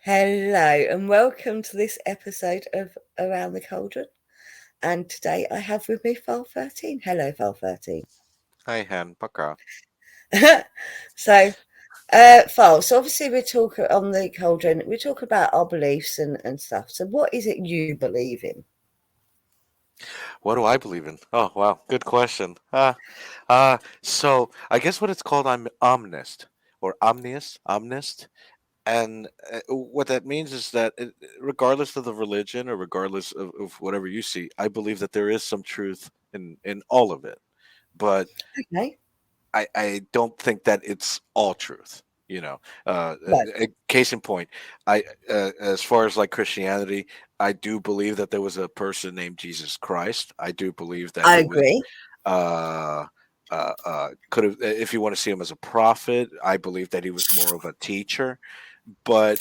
Hello and welcome to this episode of Around the Cauldron. And today I have with me File 13. Hello, File 13. Hi, Han. Paka. so, File, so obviously we're talking on the Cauldron, we talk about our beliefs and stuff. So, what is it you believe in? What do I believe in? Oh, wow. Good question. So I guess what it's called, I'm omnist or omnist. And what that means is that regardless of the religion or regardless of whatever you see, I believe that there is some truth in all of it. But Okay, I don't think that it's all truth. You know, right. case in point, I as far as like Christianity, I do believe that there was a person named Jesus Christ. I do believe that I he was agree. uh, could have, if you want to see him as a prophet, I believe that he was more of a teacher. But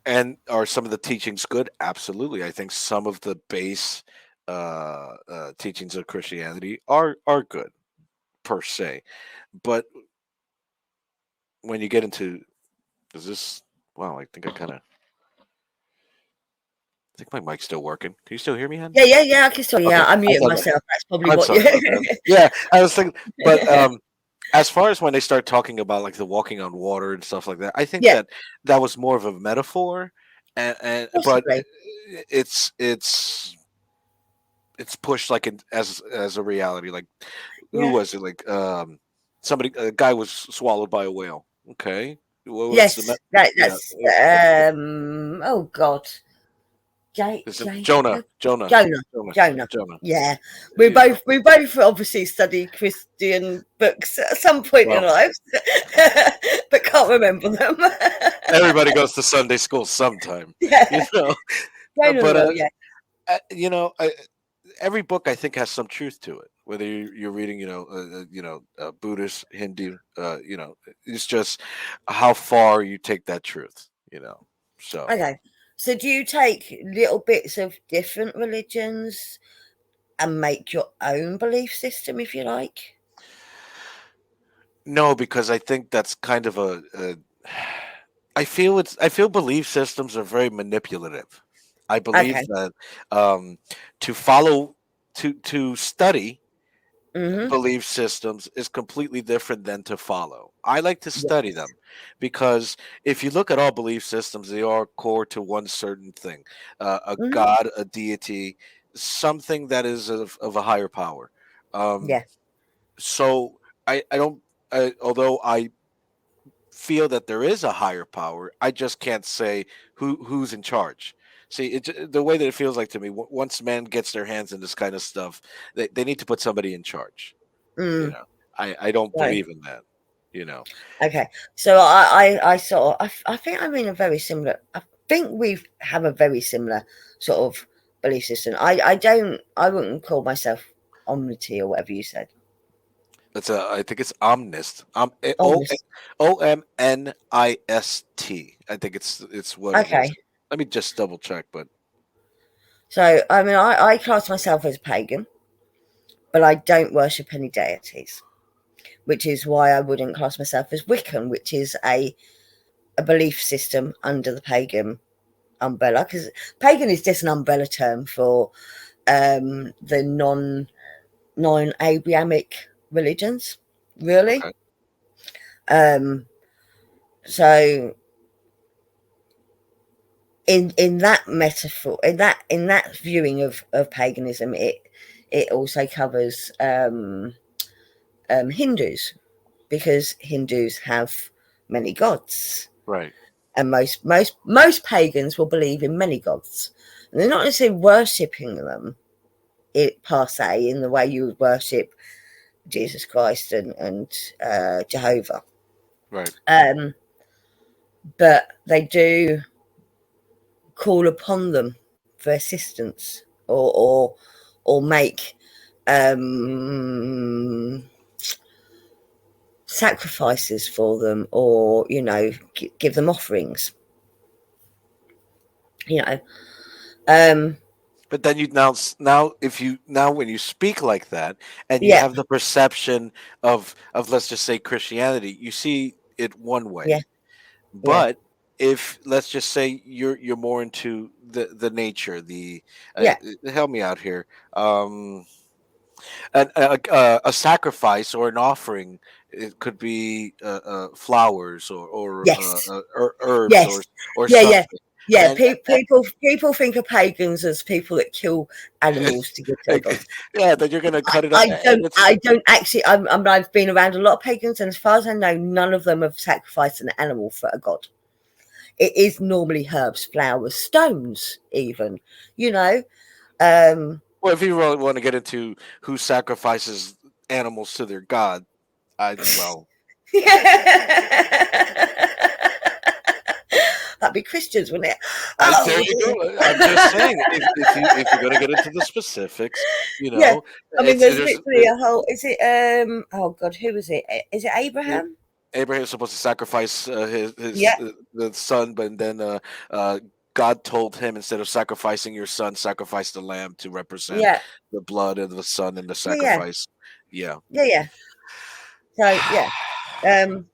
and are some of the teachings good? Absolutely. I think some of the base teachings of Christianity are good per se, but when you get into does this wow, I think my mic's still working. Can you still hear me, Hen? Yeah, I can still, yeah, Okay. I I muted thought myself. That's probably I'm what you. sorry about that. Yeah, I was thinking but as far as when they start talking about like the walking on water and stuff like that, I think Yeah, that that was more of a metaphor and but possibly. it's it's pushed like as a reality. Like who Yeah. was it? Like somebody a guy was swallowed by a whale. Okay. What was the Yes, yeah, oh God. is it Jacob? Jonah. Jonah. Jonah. Jonah. Jonah. Yeah. We You know. both we both obviously studied Christian books at some point in Well, our lives, but can't remember them. everybody goes to Sunday school sometime, you Yeah. know. Jonah the But Whale, yeah. you know, every book I think has some truth to it. Whether you're reading, Buddhist, Hindu, it's just how far you take that truth, you know. So Okay. So do you take little bits of different religions and make your own belief system, if you like? no, because I think that's kind of a I feel belief systems are very manipulative. I believe Okay. that to follow to study Mm-hmm. belief systems is completely different than to follow. I like to study Yes. them because if you look at all belief systems, they are core to one certain thing, a Mm-hmm. god, a deity, something that is of a higher power. Um, Yeah. so I don't, although I feel that there is a higher power, I just can't say who's in charge. See, the way that it feels like to me, once man gets their hands in this kind of stuff, they need to put somebody in charge. You Mm. know, I don't No. believe in that. You know, Okay, so I sort of, I think I'm in a very similar, I think we have a very similar sort of belief system. I wouldn't call myself omnity or whatever you said. that's a. I think it's omnist. Omnist. OMNIST. I think it's what it is. Okay, Let me just double check. But so I mean, I class myself as a pagan, but I don't worship any deities, which is why I wouldn't class myself as Wiccan, which is a belief system under the pagan umbrella, because pagan is just an umbrella term for the non-Abrahamic religions, really. okay, Um, so in that metaphor, in that viewing of paganism, it also covers Hindus, because Hindus have many gods, right, and most pagans will believe in many gods, and they're not necessarily worshipping them it per se in the way you would worship Jesus Christ and Jehovah. right. Um, but they do call upon them for assistance, or make um, sacrifices for them, or give them offerings. You know, um, But then you now if you now when you speak like that and you yeah, have the perception of let's just say Christianity, you see it one yeah, way. yeah. But if let's just say you're more into the nature, the Yeah. help me out here. A sacrifice or an offering. It could be flowers Yes. or herbs Yes. or Yeah. Yeah. something. Yeah. And People think of pagans as people that kill animals to give to their gods. yeah, that you're gonna cut it up, I and don't. it's I don't actually. I've been around a lot of pagans, and as far as I know, none of them have sacrificed an animal for a god. It is normally herbs, flowers, stones, even. You know. Um, well, if you really want to get into who sacrifices animals to their god, I well, That'd be Christians, wouldn't it? there Oh, you go. I'm just saying, if you're gonna get into the specifics, yeah. I mean, it's there's there's literally a whole. Is it? Oh God, who was it? Is it there, Abraham? Abraham's supposed to sacrifice his Yeah, the son, but then uh, God told him, instead of sacrificing your son, sacrifice the lamb to represent yeah, the blood of the son and the yeah, yeah, sacrifice. Yeah, yeah, yeah. So yeah, um,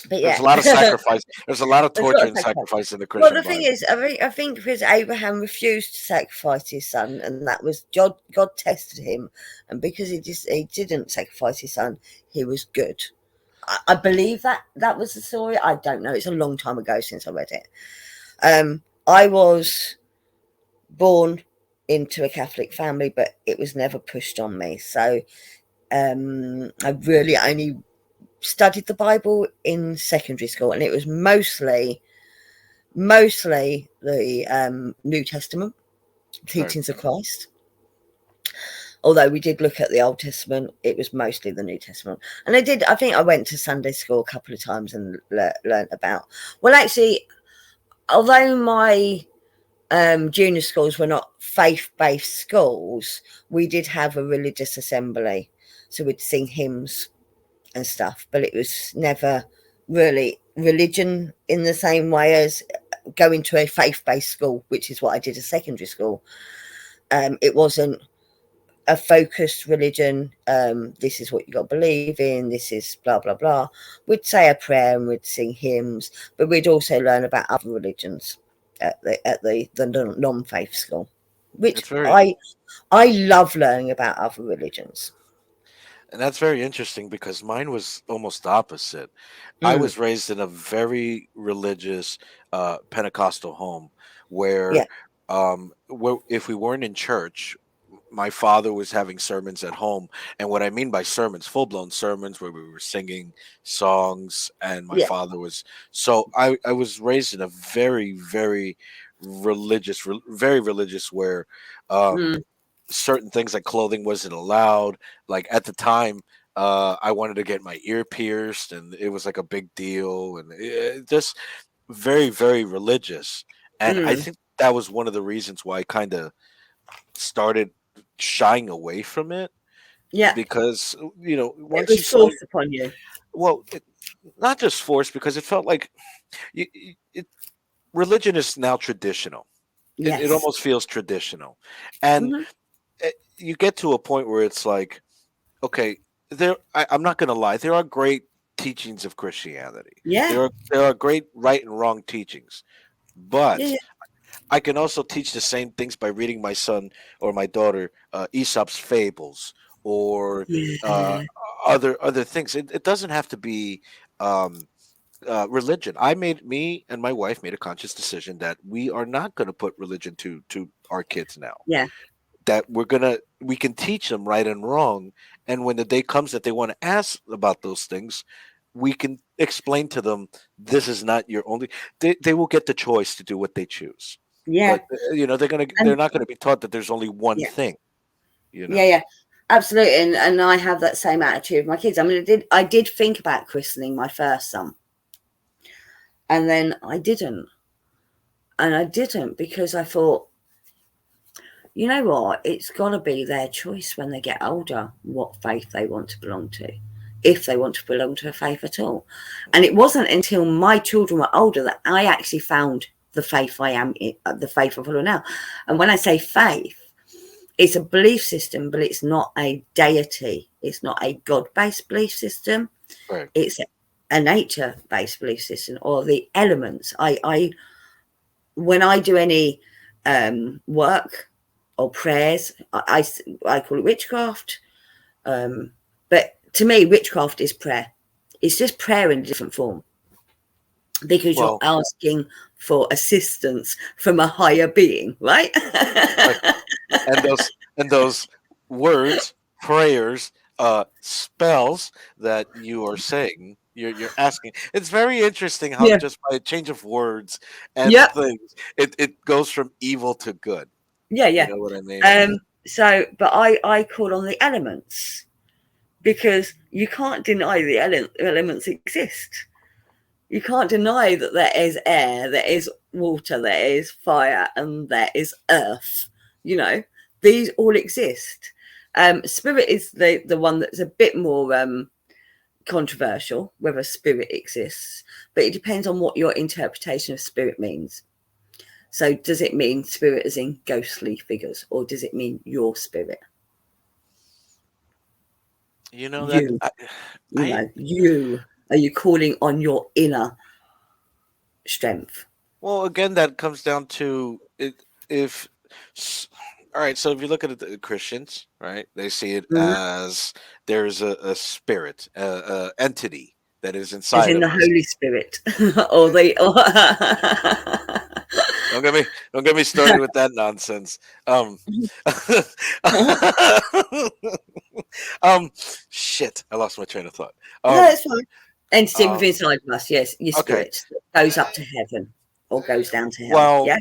but there's a yeah, lot of there's sacrifice. There's a lot of a torture lot of and sacrifice. sacrifice in the Well, Christian the thing Bible. is, I think because Abraham refused to sacrifice his son, and that was God. God tested him, and because he didn't sacrifice his son, he was good. I believe that was the story. I don't know. It's a long time ago since I read it. I was born into a Catholic family, but it was never pushed on me. So I really only studied the Bible in secondary school, and it was mostly the New Testament Right. teachings of Christ. Although we did look at the Old Testament, it was mostly the New Testament. And I think I went to Sunday school a couple of times and learned about. Well, actually, although my junior schools were not faith-based schools, we did have a religious assembly. So we'd sing hymns and stuff, but it was never really religion in the same way as going to a faith-based school, which is what I did at secondary school. It wasn't a focused religion. This is what you got to believe in. This is blah blah blah. We'd say a prayer and we'd sing hymns, but we'd also learn about other religions at the non-faith school, which It's very I love learning about other religions. And that's very interesting because mine was almost the opposite. I Mm, was raised in a very religious Pentecostal home where, yeah, if we weren't in church, my father was having sermons at home. And what I mean by sermons, full blown sermons where we were singing songs, and my yeah, father was. So I was raised in a very, very very religious where. Um, mm, Certain things like clothing wasn't allowed. Like at the time, I wanted to get my ear pierced, and it was like a big deal, and just very, very religious. And I mm, think that was one of the reasons why I kind of started shying away from it, yeah. because It once you was start, forced upon you. well, not just forced, because it felt like religion is now traditional. It Yes. almost feels traditional, and Hmm. you get to a point where it's like, okay, I'm not going to lie. There are great teachings of Christianity. Yeah. There are great right and wrong teachings, Yeah. but Yeah. I can also teach the same things by reading my son or my daughter Aesop's fables, or uh, Yeah. other things. It doesn't have to be um, religion. Me and my wife made a conscious decision that we are not going to put religion to our kids now, Yeah. that we can teach them right and wrong, and when the day comes that they want to ask about those things, we can explain to them, this is not your only. They will get the choice to do what they choose, Yeah. but they're And not going to be taught that there's only one yeah. thing, Yeah. Yeah. Absolutely. And I have that same attitude with my kids. I mean, I did think about christening my first son, and then I didn't. And I didn't because I thought, you know what? It's got to be their choice when they get older what faith they want to belong to, if they want to belong to a faith at all. And it wasn't until my children were older that I actually found the faith I am in, the faith I follow now. And when I say faith, it's a belief system, but it's not a deity. It's not a God-based belief system. Right. It's a nature-based belief system, or the elements. I when I do any work or prayers, I call it witchcraft. But to me, witchcraft is prayer. It's just prayer in a different form, because you're Well, asking for assistance from a higher being, right? right. And those words, prayers, spells that you are saying, you're asking. It's very interesting how Yeah. just by a change of words and Yep. things, it goes from evil to good. Yeah, You yeah. know what I mean? But I call on the elements, because you can't deny the elements exist. You can't deny that there is air, there is water, there is fire, and there is earth. You know, these all exist. Spirit is the one that's a bit more controversial, whether spirit exists, but it depends on what your interpretation of spirit means. So, does it mean spirit as in ghostly figures, or does it mean your spirit? You know that You, you I know, you. Are you calling on your inner strength? well, again, that comes down to it. If s- all right, so if you look at it, the Christians, right, they see it Mhm. as there's a spirit, a entity that is As inside in of the us. Holy Spirit, or the. Or Don't get me started with that nonsense. Um, um, shit, I lost my train of thought. No, Um, it's fine. Entity uh, within inside of us, yes, your okay, spirit that goes up to heaven or goes down to hell. well, Yeah,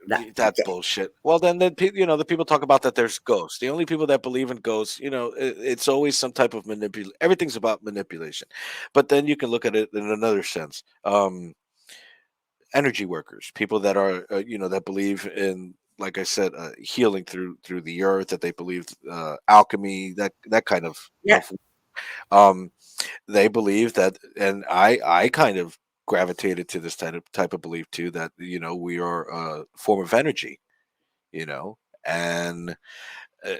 that. that's Yeah. bullshit. Well, then the people talk about that there's ghosts. The only people that believe in ghosts, it's always some type of manipulation. Everything's about manipulation. But then you can look at it in another sense. Energy workers, people that are, that believe in, like I said, healing through the earth, that they believe alchemy, that kind Yeah. of um, they believe that, and I kind of gravitated to this type of belief too, that we are a form of energy, and uh,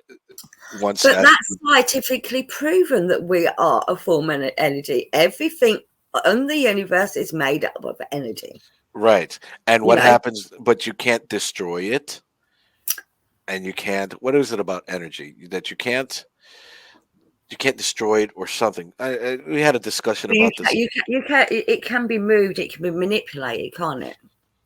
once But that's that's scientifically proven that we are a form of energy. Everything in the universe is made up of energy. right, and You what know, happens, but you can't destroy it, and you can't, what is it about energy that you can't destroy it or something. We had a discussion you about can, this. you can. It can be moved. It can be manipulated, can't it?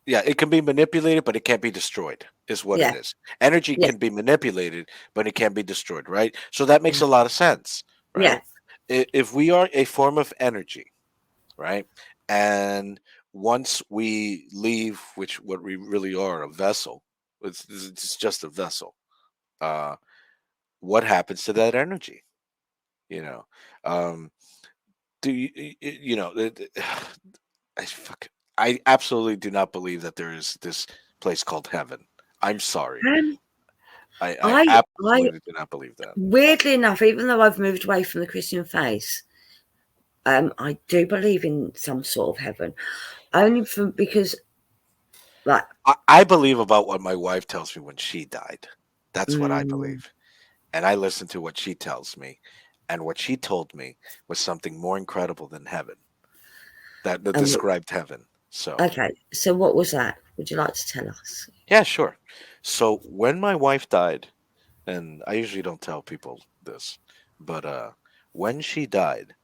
Yeah, it can be manipulated, but it can't be destroyed, is what it Yeah. is. Energy Yeah. can be manipulated, but it can't be destroyed, right? So that makes Mm. a lot of sense, Yeah. right? If we are a form of energy, right? And once we leave, which what we really are, a vessel, it's just a vessel. Uh, what happens to that energy? You know, um, do you, I fuck, I absolutely do not believe that there is this place called heaven. I'm sorry. Um, I I absolutely do not believe that. weirdly enough, even though I've moved away from the Christian faith, I do believe in some sort of heaven. Only for because, like, I believe about what my wife tells me when she died. That's what I mm, believe. And I listen to what she tells me. And what she told me was something more incredible than heaven, that and described heaven. So, okay. So, what was that? Would you like to tell us? yeah, sure. So, when my wife died, and I usually don't tell people this, but when she died,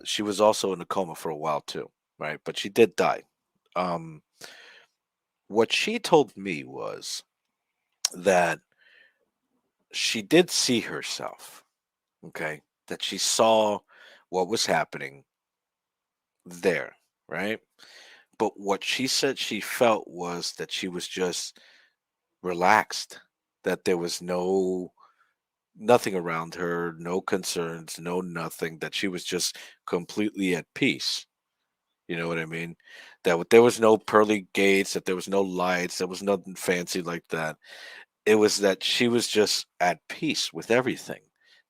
she was also in a coma for a while too, right? But she did die. Um, what she told me was that she did see herself, okay? That she saw what was happening there, right? But what she said she felt was that she was just relaxed, that there was nothing around her, no concerns, no nothing, that she was just completely at peace. You know what I mean? There was no pearly gates, that there was no lights, there was nothing fancy like that. It was that she was just at peace with everything,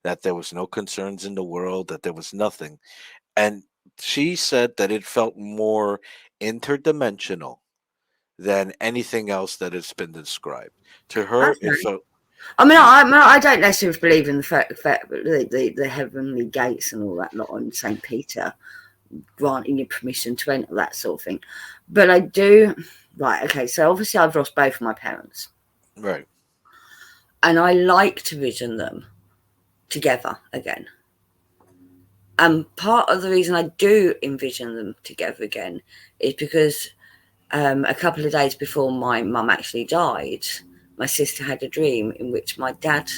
that there was no concerns in the world, that there was nothing. And she said that it felt more interdimensional than anything else that has been described. To her, it Okay. felt, I mean, y- I don't necessarily believe in the fact the heavenly gates and all that lot on Saint Peter. granting you permission to enter, that sort of thing. But I do, right, okay, so obviously I've lost both of my parents. Right. And I like to vision them together again. And part of the reason I do envision them together again is because a couple of days before my mum actually died, my sister had a dream in which my dad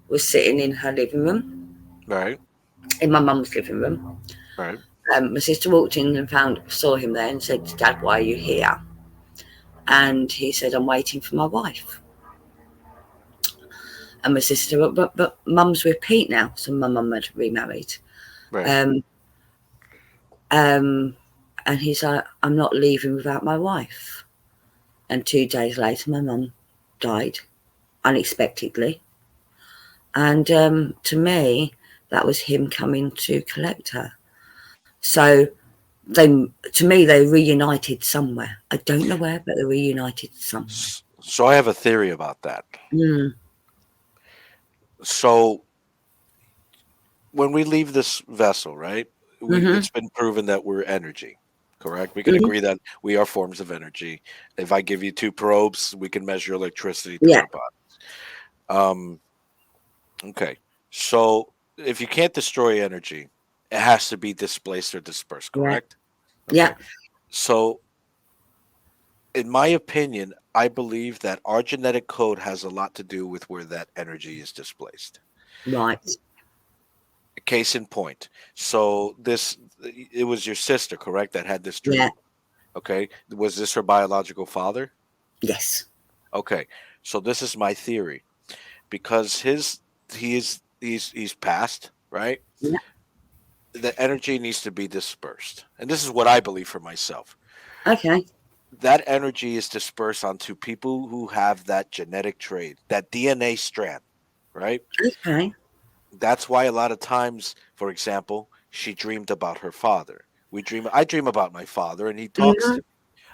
was sitting in her living room, Right. in my mum's living room. Right. My sister walked in and saw him there and said, "Dad, why are you here?" And he said, "I'm waiting for my wife." And my sister, but mum's with Pete now, so my mum had remarried. Right. Um, um, and he's like, "I'm not leaving without my wife." And 2 days later, my mum died unexpectedly. And to me, that was him coming to collect her. So to me, they reunited somewhere. I don't know where, but they reunited somewhere. So I have a theory about that. Mm. So when we leave this vessel, right? Mm-hmm. It's been proven that we're energy, correct? We can Mm-hmm. agree that we are forms of energy. If I give you two probes, we can measure electricity through Yeah, our body. Um, okay. So if you can't destroy energy, it has to be displaced or dispersed, yeah, correct? Okay. yeah. So in my opinion, I believe that our genetic code has a lot to do with where that energy is displaced. Right. Case in point. So it was your sister, correct, that had this Yeah. dream? Okay. Was this her biological father? Yes. Okay. So this is my theory. Because he's passed, right? Yeah. The energy needs to be dispersed. And this is what I believe for myself. Okay. That energy is dispersed onto people who have that genetic trait, that DNA strand, right? Okay. That's why a lot of times, for example, she dreamed about her father. I dream about my father and he talks Mm-hmm.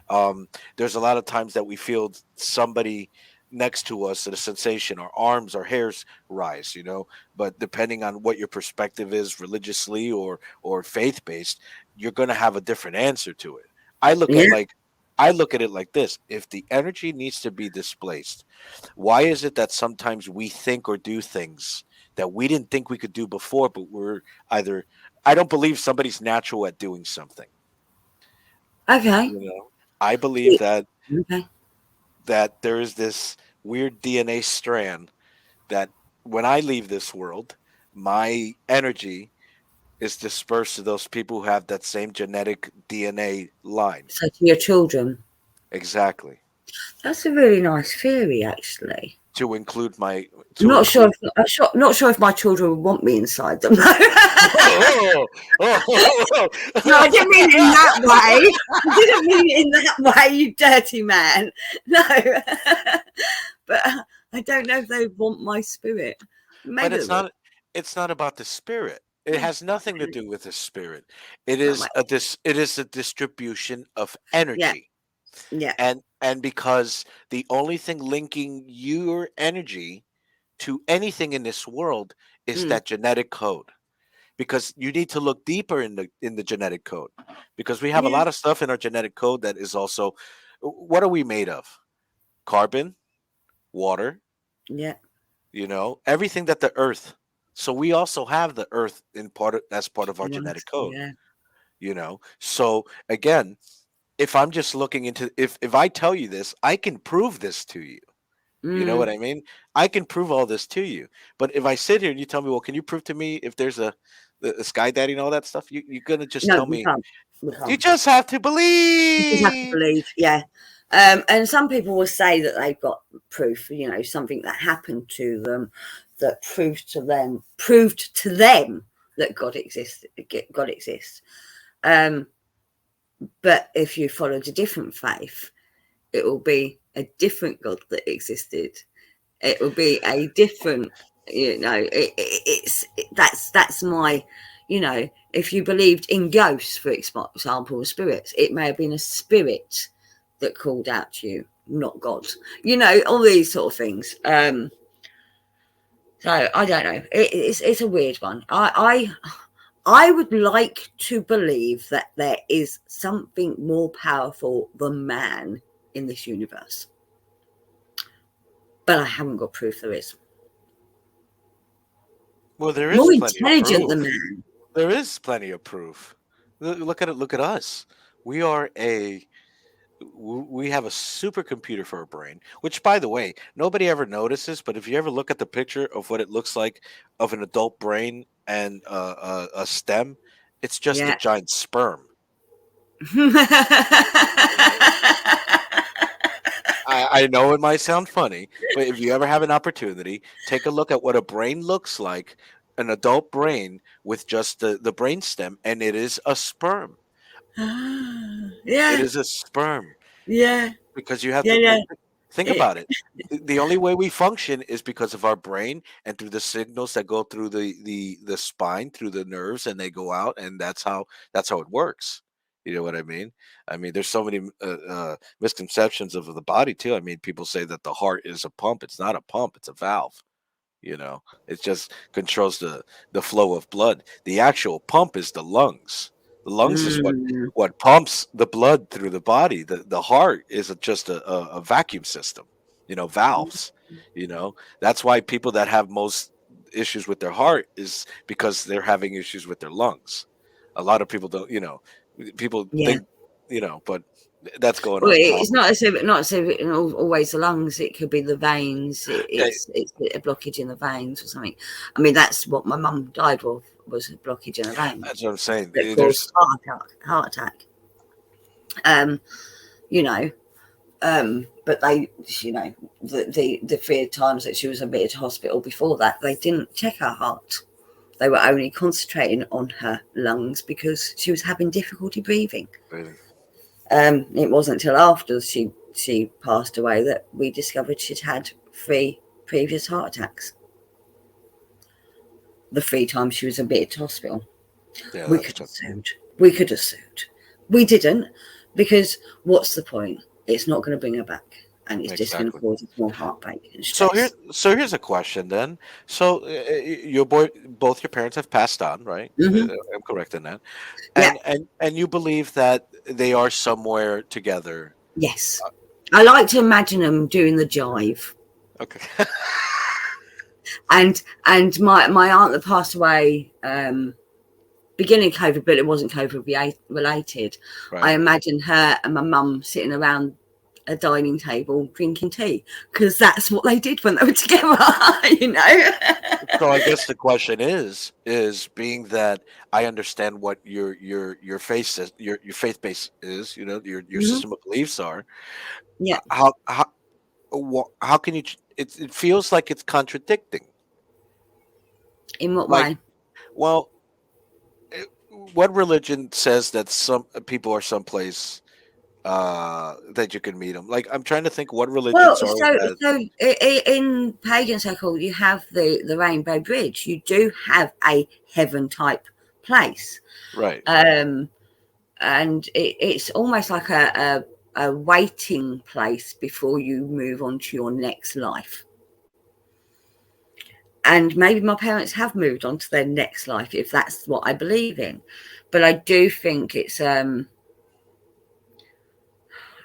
to me. There's a lot of times that we feel somebody next to us at a sensation, our arms, our hairs rise, but depending on what your perspective is religiously or faith based, you're going to have a different answer to it. I look Yeah. at like I look at it like this. If the energy needs to be displaced, why is it that sometimes we think or do things that we didn't think we could do before, but we're either I don't believe somebody's natural at doing something. Okay. You know, I believe that Okay. there is this weird DNA strand that when I leave this world, my energy is dispersed to those people who have that same genetic DNA line. So to your children, Exactly. that's a really nice theory, actually. To include my I'm to not sure. include Not sure if my children would want me inside them. oh, oh, No, I didn't mean it in that way. I didn't mean it in that way, you dirty man. No, but I don't know if they want my spirit. but Maybe they would. it's not about the spirit. It has nothing to Okay. do with the spirit. It No, is a distribution of yeah, energy. yeah, And because the only thing linking your energy to anything in this world is mm, that genetic code, because you need to look deeper in the genetic code, because we have a yeah, lot of stuff in our genetic code that is also, what are we made of? Carbon, water, yeah. everything that the earth. So we also have the earth in as part of our Right, genetic code. yeah. So again, if I'm just looking into, if I tell you this, I can prove this to you. You know Mm, what I mean? I can prove all this to you. But if I sit here and you tell me, well, can you prove to me if there's a sky daddy and all that stuff? You're gonna just no, tell we me can't. We you can't. just have to You just have to believe. believe, yeah. And some people will say that they've got proof, something that happened to them that proved to them that God exists. God exists. Um, but if you followed a different faith, it will be a different God that existed. It will be a different, that's my, if you believed in ghosts, for example, or spirits, it may have been a spirit that called out to you, not God. All these sort of things. So I don't know. It's a weird one. I would like to believe that there is something more powerful than man in this universe, but I haven't got proof there is. Well, there is More plenty of intelligent than proof. man. There is plenty of proof. Look at it. Look at us. We are a we have a supercomputer for a brain, which, by the way, nobody ever notices. But if you ever look at the picture of what it looks like of an adult brain and a stem, it's just a Yeah. giant sperm. I know it might sound funny, but if you ever have an opportunity, take a look at what a brain looks like, an adult brain with just the brain stem, and it is a sperm. It Yeah, is a sperm. yeah, Because you have yeah, to yeah. think It, about it. The only way we function is because of our brain and through the signals that go through the spine, through the nerves, and they go out, and that's how it works. You know what I mean? I mean, there's so many misconceptions of the body too. I mean, people say that the heart is a pump. It's not a pump. It's a valve. It just controls the flow of blood. The actual pump is the lungs. The lungs is what mm, what pumps the blood through the body. The heart is just a vacuum system, valves. That's why people that have most issues with their heart is because they're having issues with their lungs. A lot of people don't, people yeah. think, but that's going Well, off it's topic. not as if always the lungs. It could be the veins. Yeah, It's a blockage in the veins or something. I mean, that's what my mum died of, was a blockage in the that's veins what I'm saying. that caused There's heart attack. Heart attack. Um, you know, but the 3 times that she was admitted to hospital before that, they didn't check her heart. They were only concentrating on her lungs because she was having difficulty breathing. It wasn't until after she passed away that we discovered she'd had 3 previous heart attacks. The 3 times she was admitted to hospital, yeah, we that's could have tough. sued. We could have sued. We didn't, because what's the point? It's not going to bring her back, and it's just going to Exactly. cause us more heartbreak and So here, stress. so here's a question then. So both your parents have passed on, right? Hmm. I'm correct in that, Yeah. and you believe that they are somewhere together. Yes. I like to imagine them doing the jive. Okay. And my aunt that passed away, beginning COVID, but it wasn't COVID related. I Right. imagine her and my mum sitting around a dining table drinking tea, because that's what they did when they were together. you know. So I guess the question is being that I understand what your faith is, your faith base is, your Hmm. system of beliefs are. Yeah. How can you? It feels like it's contradicting. In what Like, way? well, eh, what religion says that some people are someplace that you can meet them? Like, I'm trying to think what Well, religions are that. in pagan circle, you have the Rainbow Bridge. You do have a heaven type place, Right. um, and it's almost like a waiting place before you move on to your next life. And maybe my parents have moved on to their next life, if that's what I believe in. But I do think it's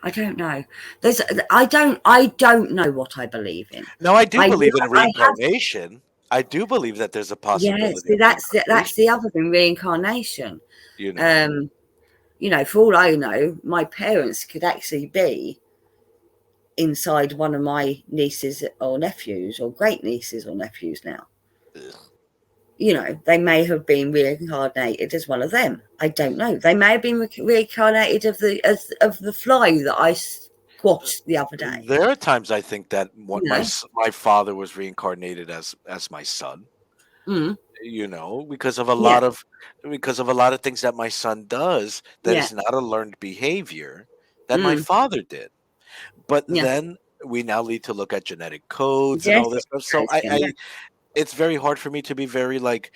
I don't know. There's I don't know what I believe in. Now, I do believe in I have. reincarnation. I do believe that there's a Yeah, possibility see, of that's the reincarnation. other thing, reincarnation. You know, Um, for all I know, my parents could actually be inside one of my nieces or nephews, or great nieces or nephews now. Ugh. They may have been reincarnated as one of them. I don't know. They may have been reincarnated of the fly that I squashed the other day. There are times I think that You what know. my father was reincarnated as my son. Mm, Because of yeah, a lot of things that my son does that yeah, is not a learned behavior that my mm, father did. But yeah. then we now need to look at genetic codes and Yes, all this stuff. So yeah. it's very hard for me to be very like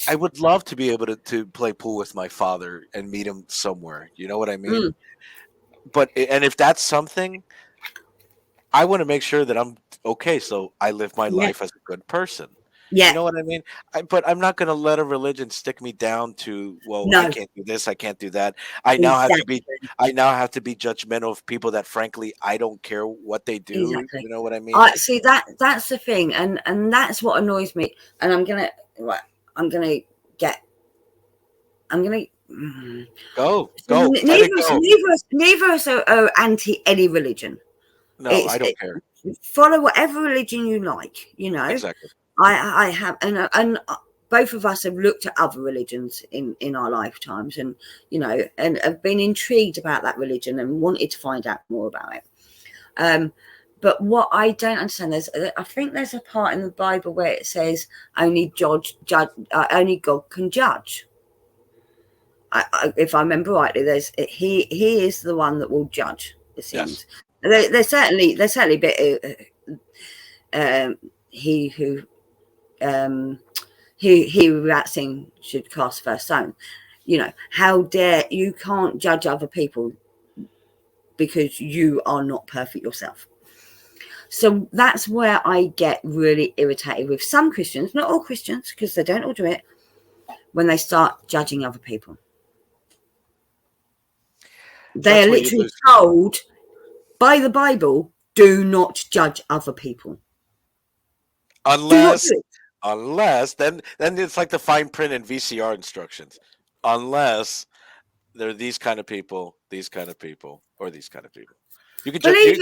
I would love to be able to play pool with my father and meet him somewhere. You know what I mean? Mm, And if that's something, I want to make sure that I'm okay. So I live my yeah, life as a good person. You Yeah, know what I mean? But I'm not going to let a religion stick me down to, well, I no, can't do this, I can't do that. I now have to be exactly, I now have to be judgmental of people that frankly I don't care what they do. exactly. You know what I mean? I see that's the thing, and that's what annoys me. And right, I'm gonna get, I'm gonna. Go, So go, let it go. neither of us are anti any religion. No, It's I don't care. follow whatever religion you like. You know, Exactly. I have, and both of us have looked at other religions in our lifetimes, and and have been intrigued about that religion and wanted to find out more about it. Um, but what I don't understand is, I think there's a part in the Bible where it says only God can judge. If I remember rightly, he is the one that will judge. It Yes. seems there's certainly a bit. He who without sin should cast first stone. How dare you can't judge other people because you are not perfect yourself. So that's where I get really irritated with some Christians, not all Christians, because they don't all do it, when they start judging other people. They That's are where you literally lose. told by the Bible, do not judge other people. Do not Unless do it. unless then it's like the fine print in VCR instructions. Unless they're these kind of people, these kind of people, or these kind of people. You could But just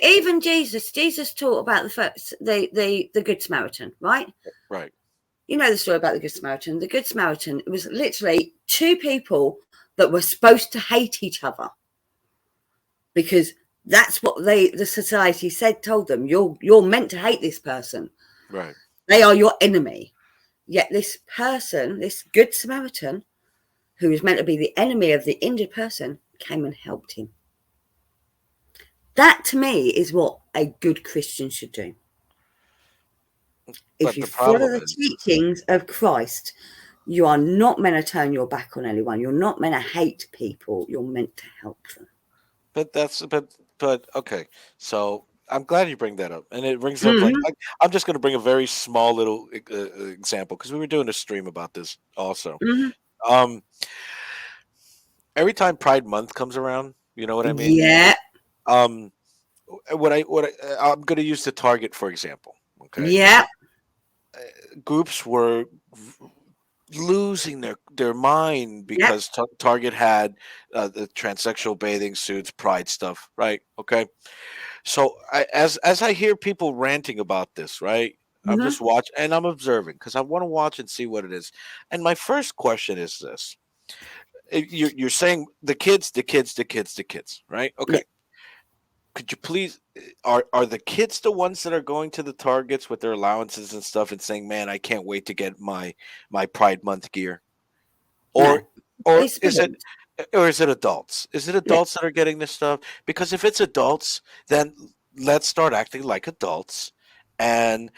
even Jesus taught about the first, the Good Samaritan, right? right. You know the story about the Good Samaritan. The Good Samaritan was literally two people that were supposed to hate each other because that's what the society told them. You're meant to hate this person. Right. They are your enemy. Yet this person, this Good Samaritan, who was meant to be the enemy of the injured person, came and helped him. That to me is what a good Christian should do. If But you the follow problem the is teachings of Christ, you are not meant to turn your back on anyone. You're not meant to hate people. You're meant to help them. but that's but okay. So I'm glad you bring that up, and it brings up Mm-hmm. I'm just going to bring a very small little example because we were doing a stream about this also. Mm-hmm. Um, every time Pride Month comes around, you know what I mean. Yeah. Um, I'm going to use the Target for example. Okay, Yeah. groups were losing their mind Yep. because Target had the transsexual bathing suits, Pride stuff, right? Okay, so as I hear people ranting about this, right? I'm Mm-hmm. just watching and I'm observing because I want to watch and see what it is. And my first question is this: you're saying the kids, the kids, the kids, the kids, right? Yeah. Okay. Could you please are the kids the ones that are going to the Targets with their allowances and stuff and saying, "Man, I can't wait to get my Pride Month gear," or No. or It's is it brilliant. or is it adults? Is it Yeah. adults that are getting this stuff? Because if it's adults, then let's start acting like adults. And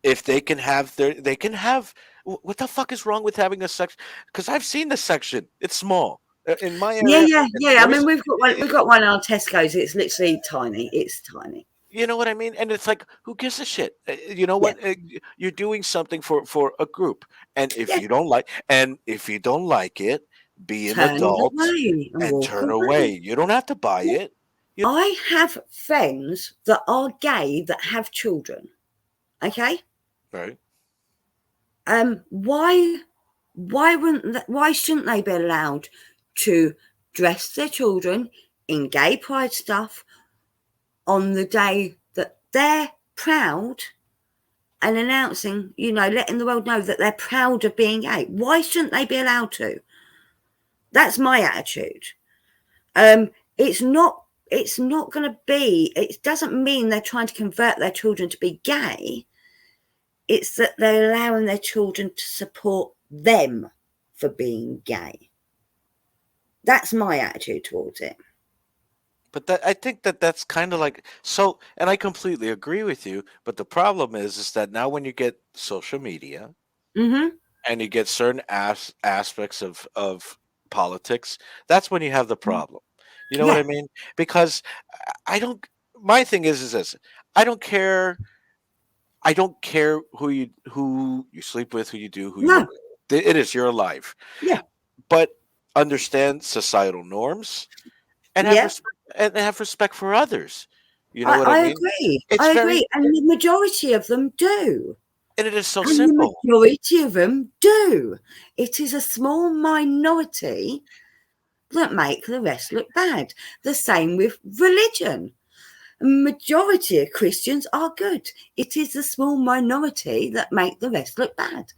if they can have they can have. What the fuck is wrong with having a section? Because I've seen the section. It's small in my Yeah. area. Yeah. Yeah. I There's mean, we've got one. We've got one in our Tesco's. It's literally tiny. It's tiny. you know what I mean? And it's like, who gives a shit? You know Yeah. what? You're doing something for a group, Yeah. and if you don't like it, be an Turn adult away and and walk turn away. away. You don't have to buy Yeah. it. You I have friends that are gay that have children. Okay. right? Why? Why shouldn't they be allowed to dress their children in gay pride stuff on the day that they're proud and announcing, letting the world know that they're proud of being gay? Why shouldn't they be allowed to? That's my attitude. It's not. It's not going to be. It doesn't mean they're trying to convert their children to be gay. It's that they're allowing their children to support them for being gay. That's my attitude towards it. But I think that's kind of like so, and I completely agree with you. But the problem is that now when you get social media Mm-hmm. and you get certain aspects of politics, that's when you have the problem. You know what Yeah. I mean? Because I don't. My thing is this: I don't care. I don't care who you sleep with, who you do, who you No, want. It is your life, yeah, but understand societal norms and have yeah. respect for others. You know I, what I I mean? agree. It's I very agree. And the majority of them do. and it is so And the simple. majority of them do. It is a small minority that make the rest look bad. The same with religion. A majority of Christians are good. It is the small minority that make the rest look bad.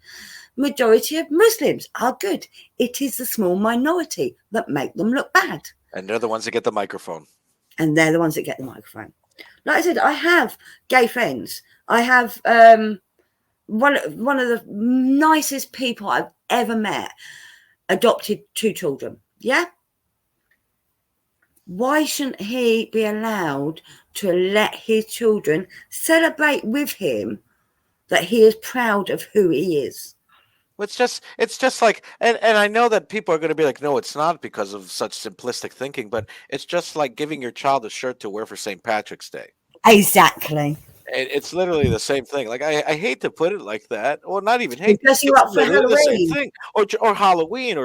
Majority of Muslims are good. It is the small minority that make them look bad. And they're the ones that get the microphone. And they're the ones that get the microphone. Like I said, I have gay friends. I have one of the nicest people I've ever met adopted 2 children. Yeah. Why shouldn't he be allowed to let his children celebrate with him that he is proud of who he is? It's just like, and I know that people are going to be like, no, it's not because of such simplistic thinking, but it's just like giving your child a shirt to wear for St. Patrick's Day. Exactly. It's literally the same thing. Like I hate to put it like that, or not even We hate. dress you It's up for literally the same Halloween. thing, or Halloween,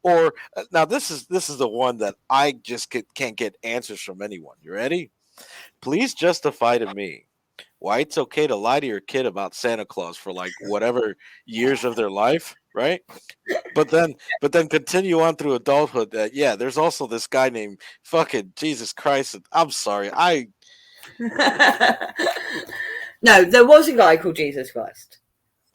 or now this is the one that I just can't get answers from anyone. You ready? Please justify to me why it's okay to lie to your kid about Santa Claus for like whatever years of their life, right? But then continue on through adulthood. That yeah, there's also this guy named fucking Jesus Christ. I'm sorry, No, there was a guy called Jesus Christ.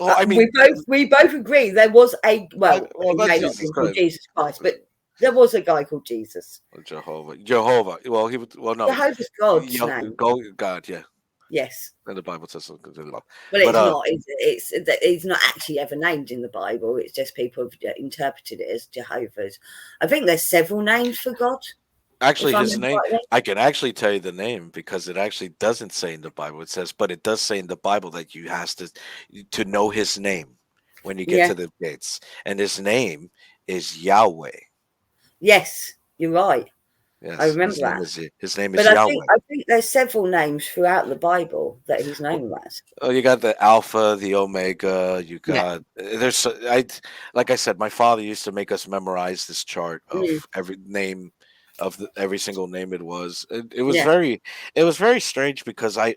well, I We mean, both agree there was a, well, well, he not may not have Jesus been called Christ. Jesus Christ, but there was a guy called Jesus. Jehovah. Well, he was. Well, no, Jehovah's God's name. God, yeah. Yes. And the Bible says so. Well, But it's not. It's not actually ever named in the Bible. It's just people have interpreted it as Jehovah's. I think there's several names for God, if actually, I his remember name, rightly. I can actually tell you the name because it actually doesn't say in the Bible. It says, but it does say in the Bible that you has to know his name when you get Yeah. to the gates, and his name is Yahweh. Yes, you're right. I Yes, remember that. his name is But Yahweh. I think there's several names throughout the Bible that he's known as. Oh, you got the Alpha, the Omega. You Yeah. got I like I said, my father used to make us memorize this chart Mm, of every name of every single name it was. yeah. It was very strange because I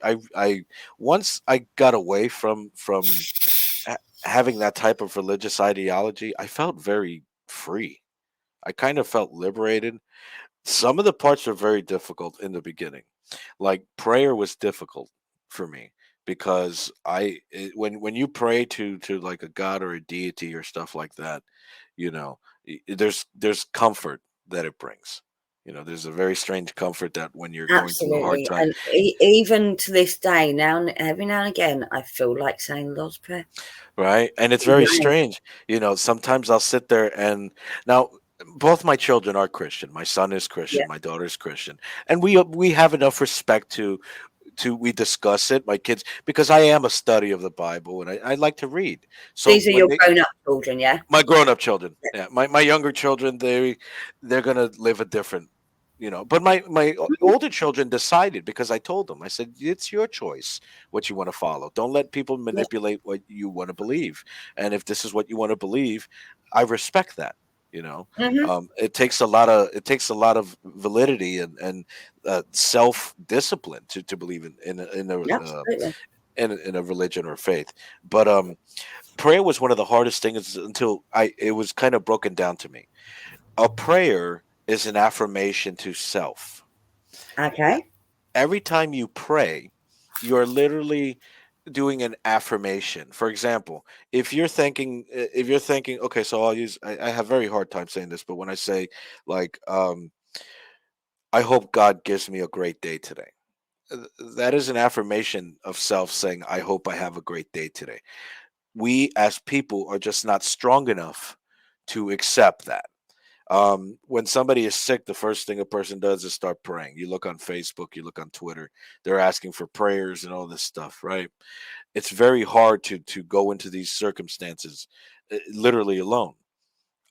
once I got away from having that type of religious ideology, I felt very free. I kind of felt liberated. Some of the parts were very difficult in the beginning, like prayer was difficult for me because when you pray to like a god or a deity or stuff like that, you know, there's comfort that it brings. There's a very strange comfort that when you're going through a hard Absolutely. time, And even to this day, every now and again, I feel like saying the Lord's Prayer. right? And it's very strange. Sometimes I'll sit there and now both my children are Christian. My son is Yeah. Christian. My daughter is Christian, and we have enough respect to we discuss it, my kids, because I am a study of the Bible and I like to read. So These are when your they grown up children, yeah? my grown-up children, yeah, my younger children, they're gonna live a different, but my older children decided because I told them, I said, it's your choice what you want to follow. Don't let people Yeah. manipulate what you want to believe, and if this is what you want to believe, I respect that. Hmm. It takes a lot of validity and self discipline to believe Absolutely. in a religion or faith. But prayer was one of the hardest things until it was kind of broken down to me. A prayer is an affirmation to self. Okay. Every time you pray, you're literally doing an affirmation. For example, if you're thinking, okay, so I have very hard time saying this, but when I say like, I hope God gives me a great day today. That is an affirmation of self saying, I hope I have a great day today. We as people are just not strong enough to accept that. When somebody is sick, the first thing a person does is start praying. You look on Facebook, you look on Twitter, they're asking for prayers and all this stuff, right? It's very hard to go into these circumstances literally alone.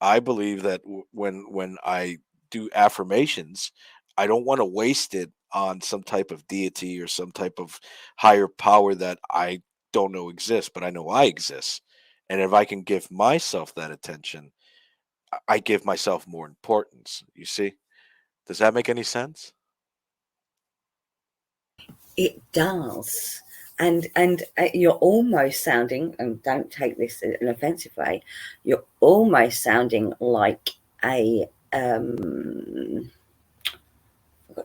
I believe that when I do affirmations, I don't want to waste it on some type of deity or some type of higher power that I don't know exist, but I know I exist. And if I can give myself that attention, I give myself more importance. You see? Does that make any sense? It does. And you're almost sounding, and don't take this in an offensive way, you're almost sounding like a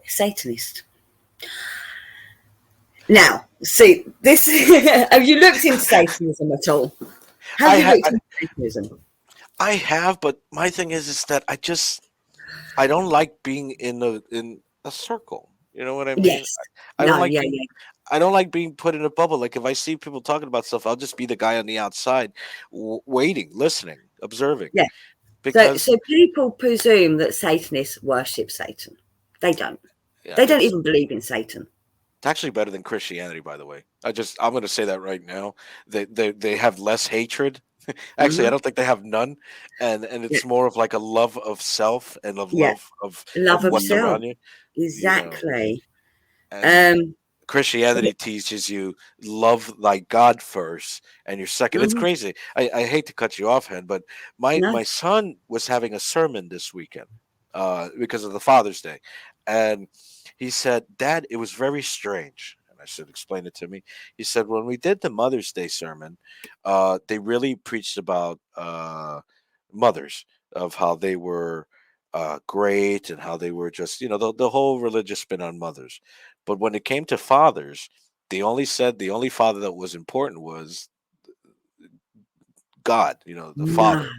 Satanist. Now, see, this have you looked into Satanism at all? Have I you ha- looked into Satanism? I have, but my thing is that I don't like being in a circle. You know what I mean? Yes. I don't No, like yeah, being yeah. I don't like being put in a bubble. Like if I see people talking about stuff, I'll just be the guy on the outside, waiting, listening, observing. Yeah. So Because so people presume that Satanists worship Satan. They don't. yeah, They don't even believe in Satan. it's actually better than Christianity, by the way. I'm going to say that right now. They have less hatred. Actually, I Hmm. don't think they have none, and Yeah. it's more of like a love of self and a Yeah. love Love of of what's self. around you. You know, Exactly. and Um, Christianity teaches you love thy God first and your second. It's mhm. crazy. I hate to cut you off, Hen, but No. my son was having a sermon this weekend because of the Father's Day, and he said, "Dad, it was very strange." And I said, "Explain it to me." He said, "When we did the Mother's Day sermon, they really preached about mothers of how they were." Great and how they were just the whole religious spin on mothers, but when it came to fathers, they only said the only father that was important was God, the No. Father.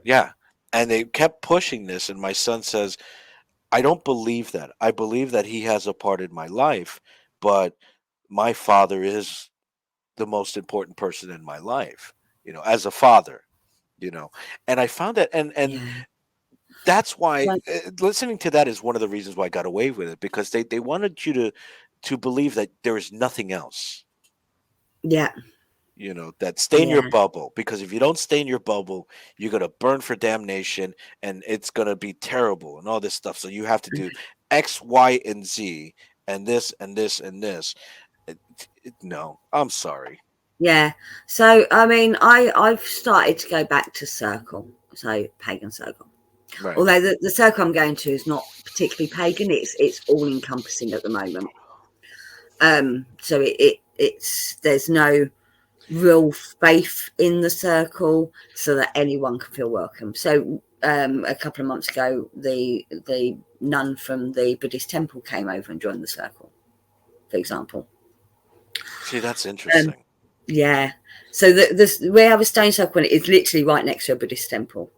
Yeah. And they kept pushing this. And my son says, I don't believe that. I believe that he has a part in my life, but my father is the most important person in my life, as a father, you know. And I found that, and Yeah. that's why So, listening to that is one of the reasons why I got away with it, because they wanted you to believe that there is nothing else. yeah. That stay in your Yeah. bubble, because if you don't stay in your bubble, you're going to burn for damnation, and it's going to be terrible and all this stuff. So you have to do X, Y, and Z, and this and this and this. No, I'm sorry. Yeah. So I mean, I've started to go back to circle, so pagan circle. Right. Although the circle I'm going to is not particularly pagan, it's all encompassing at the moment. So it's there's no real faith in the circle, so that anyone can feel welcome. So a couple of months ago, the nun from the Buddhist temple came over and joined the circle, for example. See, that's Um, interesting. yeah. So we have a stone circle, and it's literally right next to a Buddhist temple,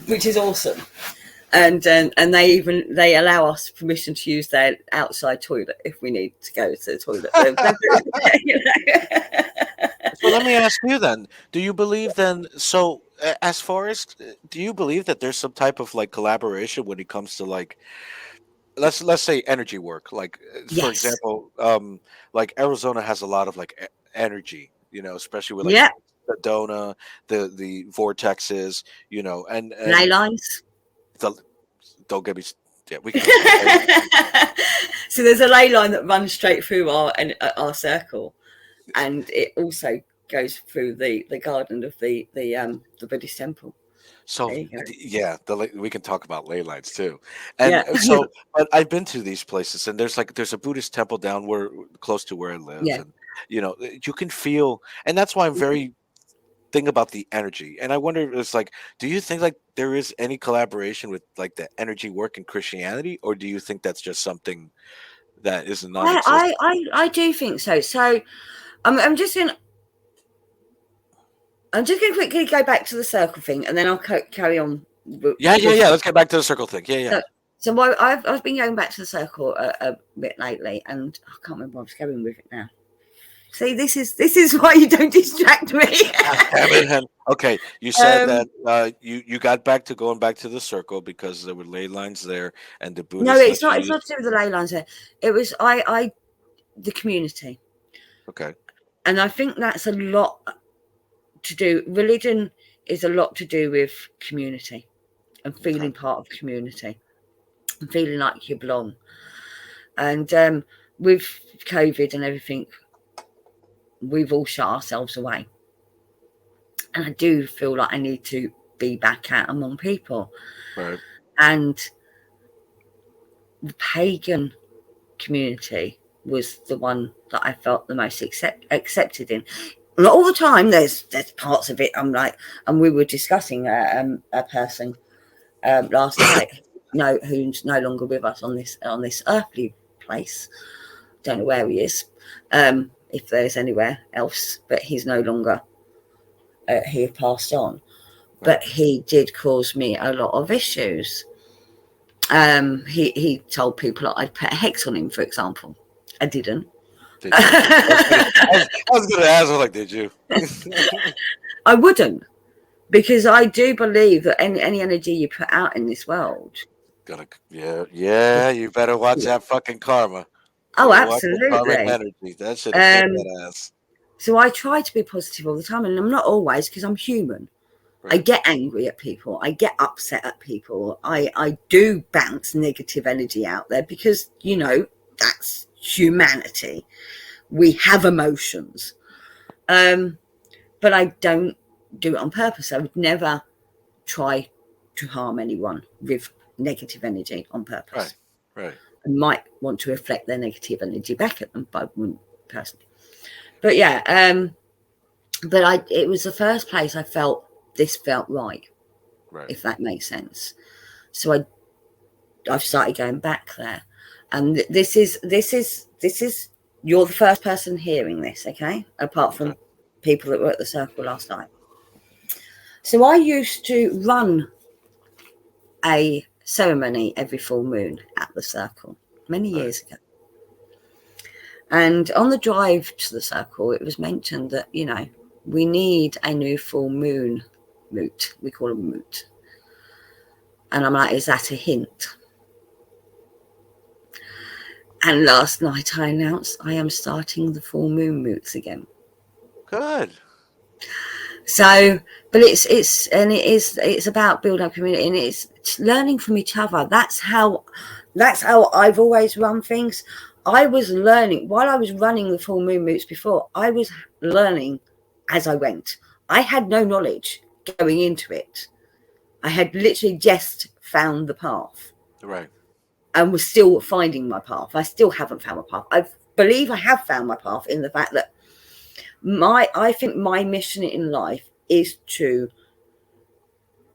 which is awesome. And they allow us permission to use their outside toilet if we need to go to the toilet. You know? So let me ask you then, do you believe then, so as far as do you believe that there's some type of like collaboration when it comes to like, let's say energy work, like for Yes. example, like Arizona has a lot of like energy, especially with like Yeah. Sedona, the vortexes, Ley and lines. the, don't get me yeah, we can talk about ley lines. So there's a ley line that runs straight through our circle, and it also goes through the garden of the Buddhist temple. So There you go. yeah, we can talk about ley lines too, and Yeah. but I've been to these places, and there's a Buddhist temple down where close to where I live, Yeah. and you can feel, and that's why I'm very thing about the energy, and I wonder if it's like, do you think like there is any collaboration with like the energy work in Christianity, or do you think that's just something that is I, non-existent? I, I do think so. So I'm just going to quickly go back to the circle thing, and then I'll carry on Yeah, yeah, with. yeah. Let's get back to the circle thing. Yeah, yeah. So, I've been going back to the circle a bit lately, and I can't remember where I was going with it now. See, this is why you don't distract me. God damn it, Hen. Okay, you said um, that you got back to going back to the circle because there were ley lines there, and the no, Buddhists let you it's use. not to do with the ley lines. There, it was I the community, Okay, and I think that's a lot to do. Religion is a lot to do with community and okay. feeling part of community and feeling like you belong. And with COVID and everything, we've all shut ourselves away. And I do feel like I need to be back out among people. Right. And the pagan community was the one that I felt the most accepted in. Not all the time. There's parts of it I'm like, and we were discussing a person last night, who's no longer with us on this earthly place. Don't know where he is, if there's anywhere else, but he's no longer. He had passed on, but he did cause me a lot of issues. He told people I'd put a hex on him, for example. I didn't. Did you? I was going to ask, like, did you? I wouldn't, because I do believe that any energy you put out in this world. Yeah. You better watch that fucking karma. Oh, Watch the karmic absolutely. energy. That shit is kick that ass. So I try to be positive all the time, and I'm not always, because I'm human. Right. I get angry at people. I get upset at people. I do bounce negative energy out there because, that's humanity. We have emotions. But I don't do it on purpose. I would never try to harm anyone with negative energy on purpose. Right. I might want to reflect their negative energy back at them, but I wouldn't personally. But yeah, it was the first place I felt this felt right, if that makes sense. So I've started going back there, and this is you're the first person hearing this, okay? Apart from people that were at the circle last night. So I used to run a ceremony every full moon at the circle many years ago. And on the drive to the circle, it was mentioned that, we need a new full moon moot. We call them moot. And I'm like, is that a hint? And last night I announced I am starting the full moon moots again. Good. So, but it's about building up community, and it's learning from each other. That's how I've always run things. I was learning while I was running the full moon moots before. I was learning as I went. I had no knowledge going into it. I had literally just found the path. Right. And was still finding my path. I still haven't found my path. I believe I have found my path in the fact that I think my mission in life is to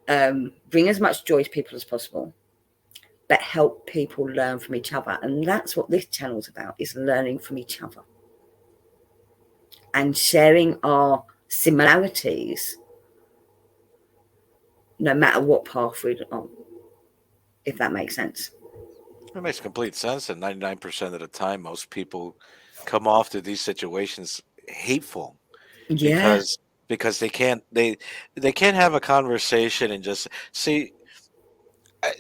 bring as much joy to people as possible, but help people learn from each other. And that's what this channel's about, is learning from each other and sharing our similarities, no matter what path we're on, if that makes sense. It makes complete sense. And 99% of the time, most people come off to these situations hateful. Yeah. Because they can't have a conversation and just see.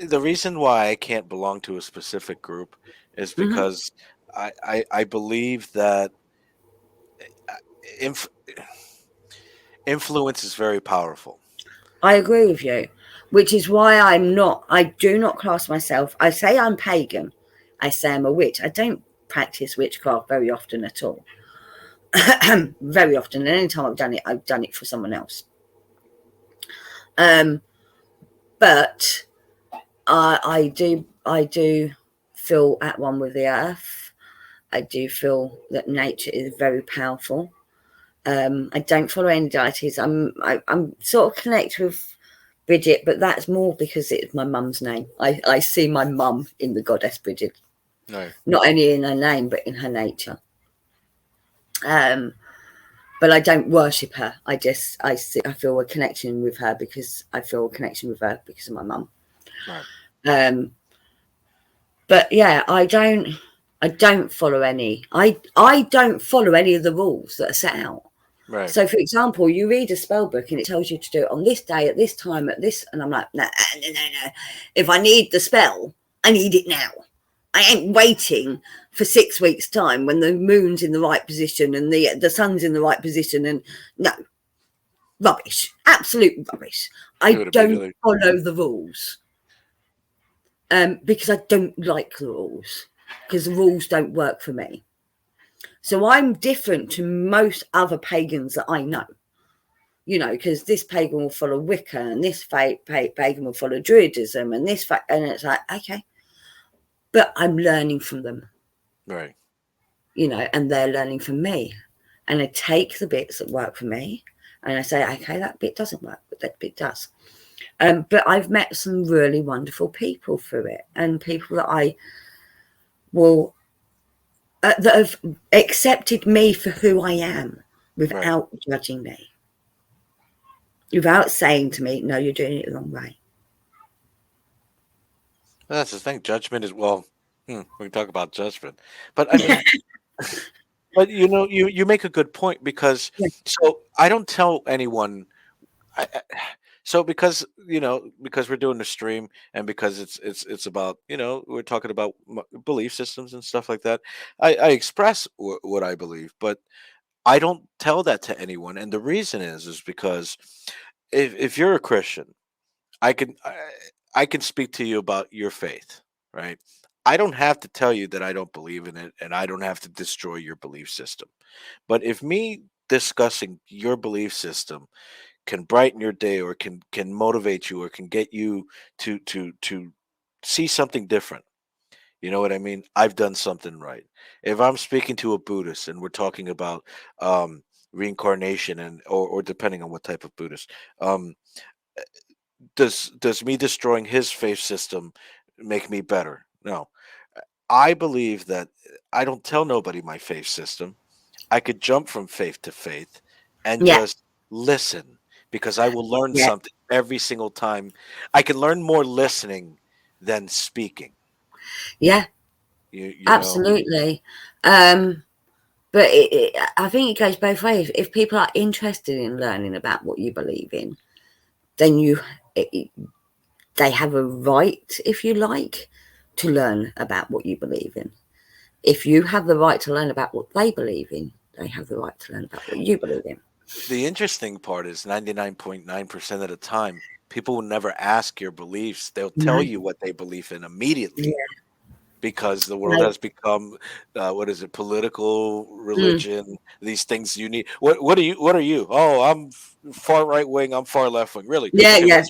The reason why I can't belong to a specific group is because I believe that influence is very powerful. I agree with you, which is why I do not class myself. I say I'm pagan. I say I'm a witch. I don't practice witchcraft very often at all. Very often. And any time I've done it for someone else. But I do feel at one with the earth. I do feel that nature is very powerful. I don't follow any deities. I'm sort of connect with Bridget, but that's more because it's my mum's name. I see my mum in the goddess Bridget, not only in her name but in her nature. But I don't worship her. I feel a connection with her because I feel a connection with her because of my mum. Right. But yeah, I don't follow any. I don't follow any of the rules that are set out. Right. So, for example, you read a spell book and it tells you to do it on this day, at this time, at this, and I'm like, no. If I need the spell, I need it now. I ain't waiting for 6 weeks' time when the moon's in the right position and the sun's in the right position. And no, rubbish, absolute rubbish. I don't follow the rules because I don't like the rules, because the rules don't work for me. So I'm different to most other pagans that I know, because this pagan will follow Wicca, and this pagan will follow Druidism, and and it's like, okay, but I'm learning from them, Right. and they're learning from me. And I take the bits that work for me, and I say, okay, that bit doesn't work, but that bit does. But I've met some really wonderful people through it, and people that I will that have accepted me for who I am Right. without judging me, without saying to me, no, you're doing it the wrong way. That's the thing. Judgment is, well, we can talk about judgment, but I mean, but you make a good point because Yeah. so I don't tell anyone. So because we're doing the stream and because it's about we're talking about belief systems and stuff like that. I express what I believe, but I don't tell that to anyone, and the reason is because if you're a Christian, I can I, I can speak to you about your faith, right? I don't have to tell you that I don't believe in it, and I don't have to destroy your belief system. But if me discussing your belief system can brighten your day or can motivate you or can get you to see something different, you know what I mean, I've done something right. If I'm speaking to a Buddhist and we're talking about reincarnation or depending on what type of Buddhist, um does me destroying his faith system make me better? No. I believe that I don't tell nobody my faith system. I could jump from faith to faith and Yeah. just listen because I will learn Yeah. something every single time. I can learn more listening than speaking. Yeah. You know, Absolutely. Um, but I think it goes both ways. If people are interested in learning about what you believe in, then it, they have a right, if you like, to learn about what you believe in. If you have the right to learn about what they believe in, they have the right to learn about what you believe in. the interesting part is 99.9% of the time, people will never ask your beliefs. They'll tell No. you what they believe in immediately Yeah. because the world Right. has become what is it, political, Mm. religion, these things you need. What are you? Oh, I'm far right wing, I'm far left wing. Really? Yeah. Okay, Yeah.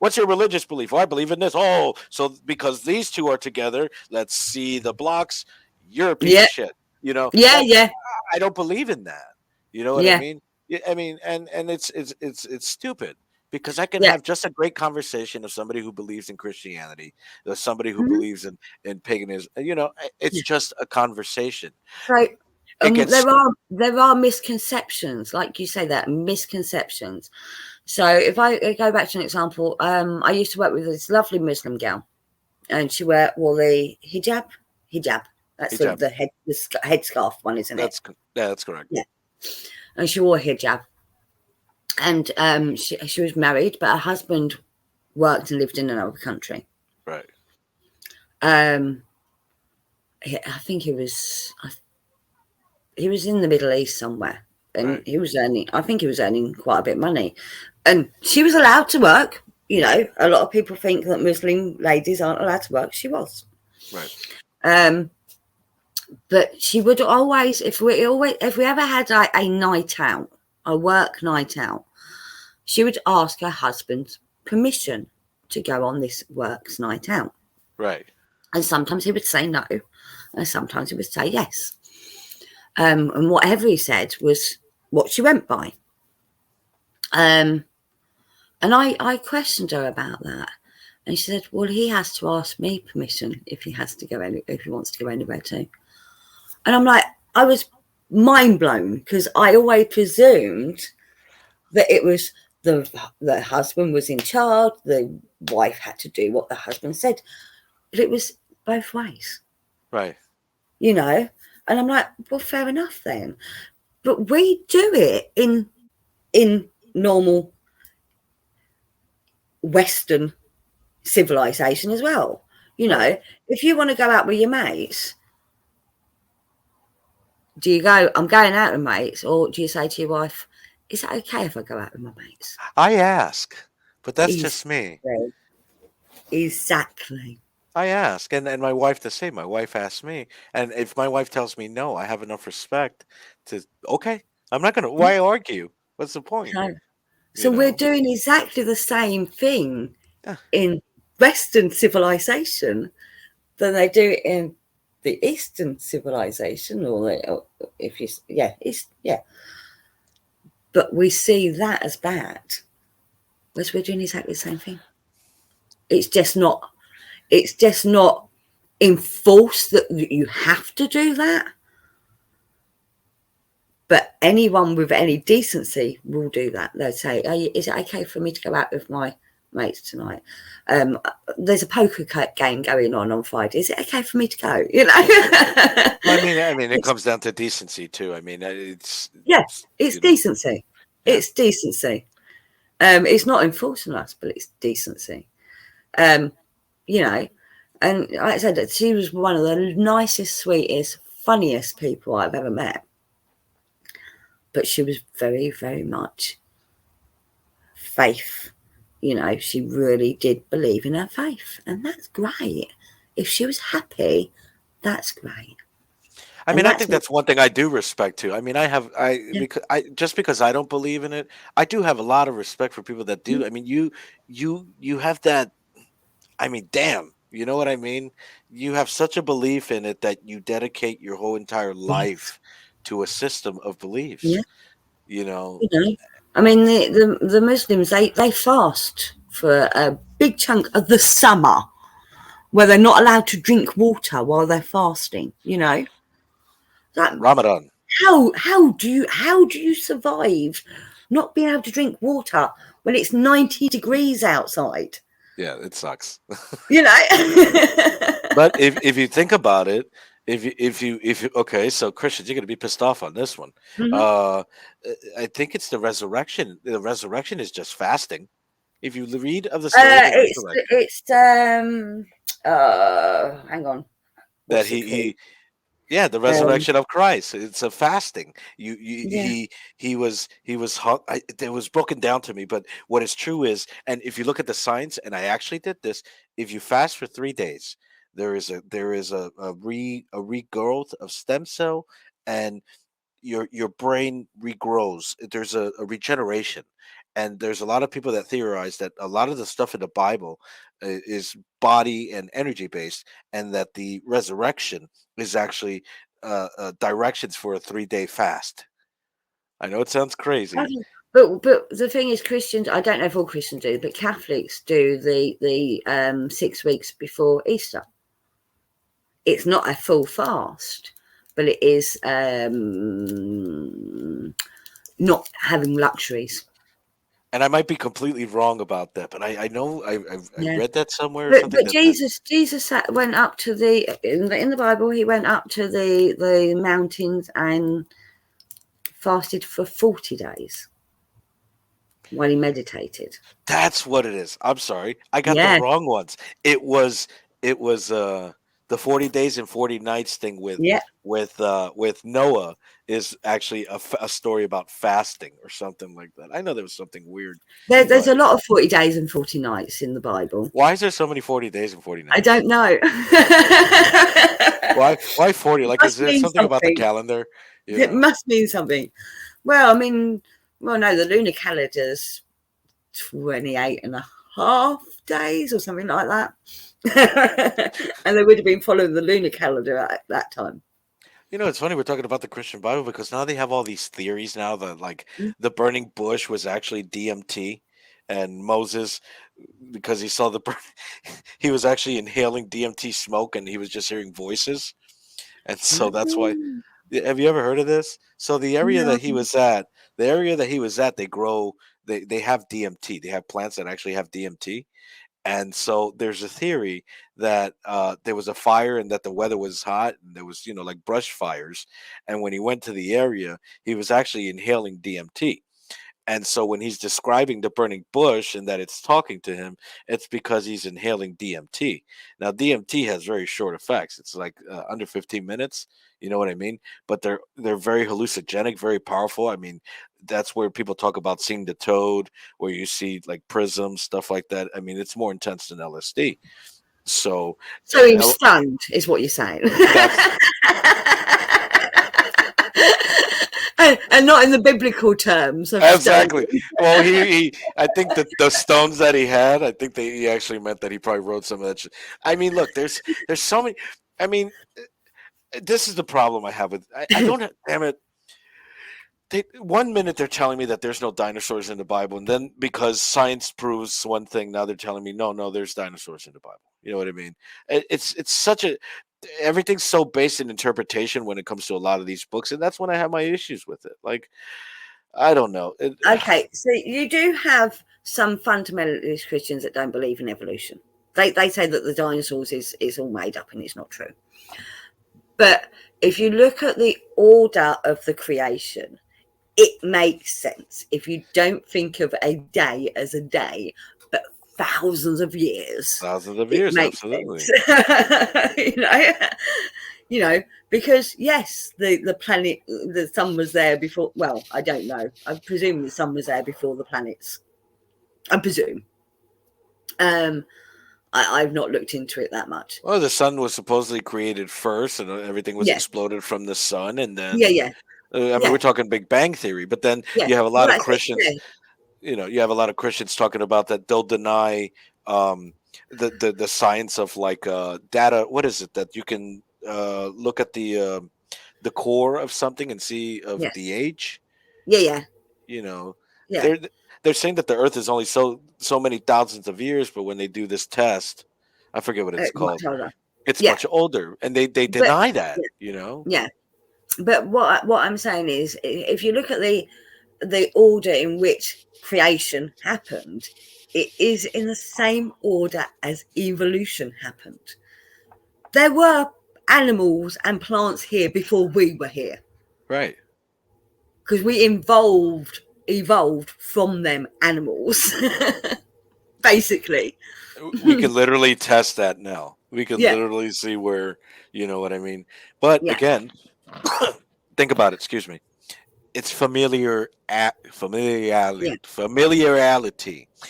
what's your religious belief? Oh, I believe in this. Oh, so because these two are together, let's see the blocks. You're a piece Yeah. of shit. Yeah. That Yeah. I don't believe in that. You know what I Yeah. mean? Yeah, I mean, and it's stupid because I can Yeah. have just a great conversation of somebody who believes in Christianity, or somebody who Mhm. believes in paganism. It's Yeah. just a conversation. So, It gets there are misconceptions, like you say, that misconceptions. So if I go back to an example, I used to work with this lovely Muslim girl, and she wore the hijab. That's hijab. the headscarf one, isn't it? Yeah, that's correct. Yeah. And she wore hijab, and she was married, but her husband worked and lived in another country. Right. Um, I think he was in the Middle East somewhere, and Right. he was earning. I think he was earning quite a bit of money, and she was allowed to work. A lot of people think that Muslim ladies aren't allowed to work. She was, Right. um, but she would always, if we ever had like a night out, a work night out, she would ask her husband's permission to go on this works night out, Right. and sometimes he would say no, and sometimes he would say yes. And whatever he said was what she went by. Um, and I questioned her about that, and she said, "Well, he has to ask me permission if he has to go if he wants to go anywhere too." And I'm like, I was mind blown because I always presumed that it was the husband was in charge, the wife had to do what the husband said, but it was both ways, Right. you know. And I'm like, well, fair enough then. But we do it in normal Western civilization as well. Right. If you want to go out with your mates, do you go, I'm going out with mates, or do you say to your wife, is it okay if I go out with my mates? I ask, but that's just me. Exactly. Exactly. I ask, and my wife the same. My wife asks me, and if my wife tells me no, I have enough respect to okay. I'm not gonna. Yeah. Why argue? What's the point? So, You so we're know? doing exactly the same thing Yeah. in Western civilization than they do in the Eastern civilization, or if you, yeah, East, yeah. But we see that as bad, whereas we're doing exactly the same thing. It's just not. It's just not enforced that you have to do that. But anyone with any decency will do that. They'll say, is it okay for me to go out with my mates tonight? There's a poker game going on Friday. Is it okay for me to go? You know? Well, I mean, it comes down to decency too. I mean, Yeah, it's you know, decency. yeah. It's decency. It's not enforcing us, but it's decency. Um, you know, and like I said, that she was one of the nicest, sweetest, funniest people I've ever met. But she was very, very much faith. You know, she really did believe in her faith, and that's great. If she was happy, that's great, I and mean, I that's think what. that's one thing I do respect too. I mean, Yeah, because I just because I don't believe in it, I do have a lot of respect for people that mm, do. I mean, you have that. I mean, damn, you know what I mean? You have such a belief in it that you dedicate your whole entire yes, life to a system of yeah. beliefs. You know, You know, I mean, the Muslims they fast for a big chunk of the summer where they're not allowed to drink water while they're fasting. You know, that Ramadan. how do you survive not being able to drink water when it's 90 degrees outside? Yeah, it sucks. You know. But if you think about it, if you okay, so Christians, you're gonna be pissed off on this one. Mhm. Uh, I think it's the resurrection. The resurrection is just fasting. If you read of the story of the It's resurrection, it's hang on, that what's it called? he yeah, the Um, resurrection of Christ. It's a fasting. yeah, He was hung. It was broken down to me, but what is true is, and if you look at the science, and I actually did this, if you fast for 3 days, there is a regrowth of stem cell, and your brain regrows. There's a regeneration, and there's a lot of people that theorize that a lot of the stuff in the Bible is body and energy based, and that the resurrection is actually directions for a 3-day fast. I know it sounds crazy. but the thing is, Christians. I don't know if all Christians do, but Catholics do the 6 weeks before Easter. It's not a full fast, but it is not having luxuries. And I might be completely wrong about that, but I know I Yeah. read that somewhere or But something but that Jesus went up to in the Bible. He went up to the mountains and fasted for 40 days while he meditated. that's what it is. I'm sorry. I got the Yeah, wrong ones. It was the 40 days and 40 nights thing with yeah. with Noah is actually a story about fasting or something like that. I know there was something weird, There's but a lot of 40 days and 40 nights in the Bible. why is there so many 40 days and 40 I nights? don't know. Why 40? It Like, is must there mean something about the something. calendar? You It know. must mean something. Well, I mean, well, no, the lunar calendar's 28 and a half days or something like that. And they would have been following the lunar calendar at that time. It's funny we're talking about the Christian Bible because now they have all these theories now that like Mm. the burning bush was actually DMT, and Moses, because he saw he was actually inhaling DMT smoke and he was just hearing voices, and so that's why. Mm. Have you ever heard of this? So No. the area that he was at, they grow, they have DMT. They have plants that actually have DMT, and so there's a theory that there was a fire and that the weather was hot and there was, like brush fires. And when he went to the area, he was actually inhaling DMT. And so when he's describing the burning bush and that it's talking to him, it's because he's inhaling DMT. Now, DMT has very short effects. It's like under 15 minutes. You know what I mean? But they're very hallucinogenic, very powerful. I mean, that's where people talk about seeing the toad, where you see like prisms, stuff like that. I mean, it's more intense than LSD. So So he was stunned, is what you're saying. that's And not in the biblical terms of stunned. exactly. Well, I think that the stones that he had, I think he actually meant that he probably wrote some of that shit. I mean, look, there's so many. I mean, this is the problem I have with. I don't. Damn it. One minute they're telling me that there's no dinosaurs in the Bible, and then because science proves one thing, now they're telling me no, there's dinosaurs in the Bible. You know what I mean? It's such a everything's so based in interpretation when it comes to a lot of these books, and that's when I have my issues with it. Like I don't know. Okay, so you do have some fundamentalist Christians that don't believe in evolution. They say that the dinosaurs is all made up and it's not true. But if you look at the order of the creation, it makes sense. If you don't think of a day as a day, but thousands of years, it makes absolutely. Sense. Because yes, the planet, the sun was there before. Well, I don't know. I presume the sun was there before the planets. I presume. I've not looked into it that much. Well, the sun was supposedly created first, and everything was exploded from the sun, and then yeah. I mean, we're talking Big Bang Theory, but then you have a lot of Christians. You have a lot of Christians talking about that they'll deny the science of like data. What is it that you can look at the core of something and see of the age? Yeah. They're saying that the Earth is only so many thousands of years, but when they do this test, I forget what it's called. It's much older, and they deny that. Yeah. But what I'm saying is, if you look at the order in which creation happened, it is in the same order as evolution happened. There were animals and plants here before we were here. Right. Because we evolved from them animals. Basically. We can literally test that now. We can literally see where, you know what I mean? But again, think about it, excuse me. It's familiarity.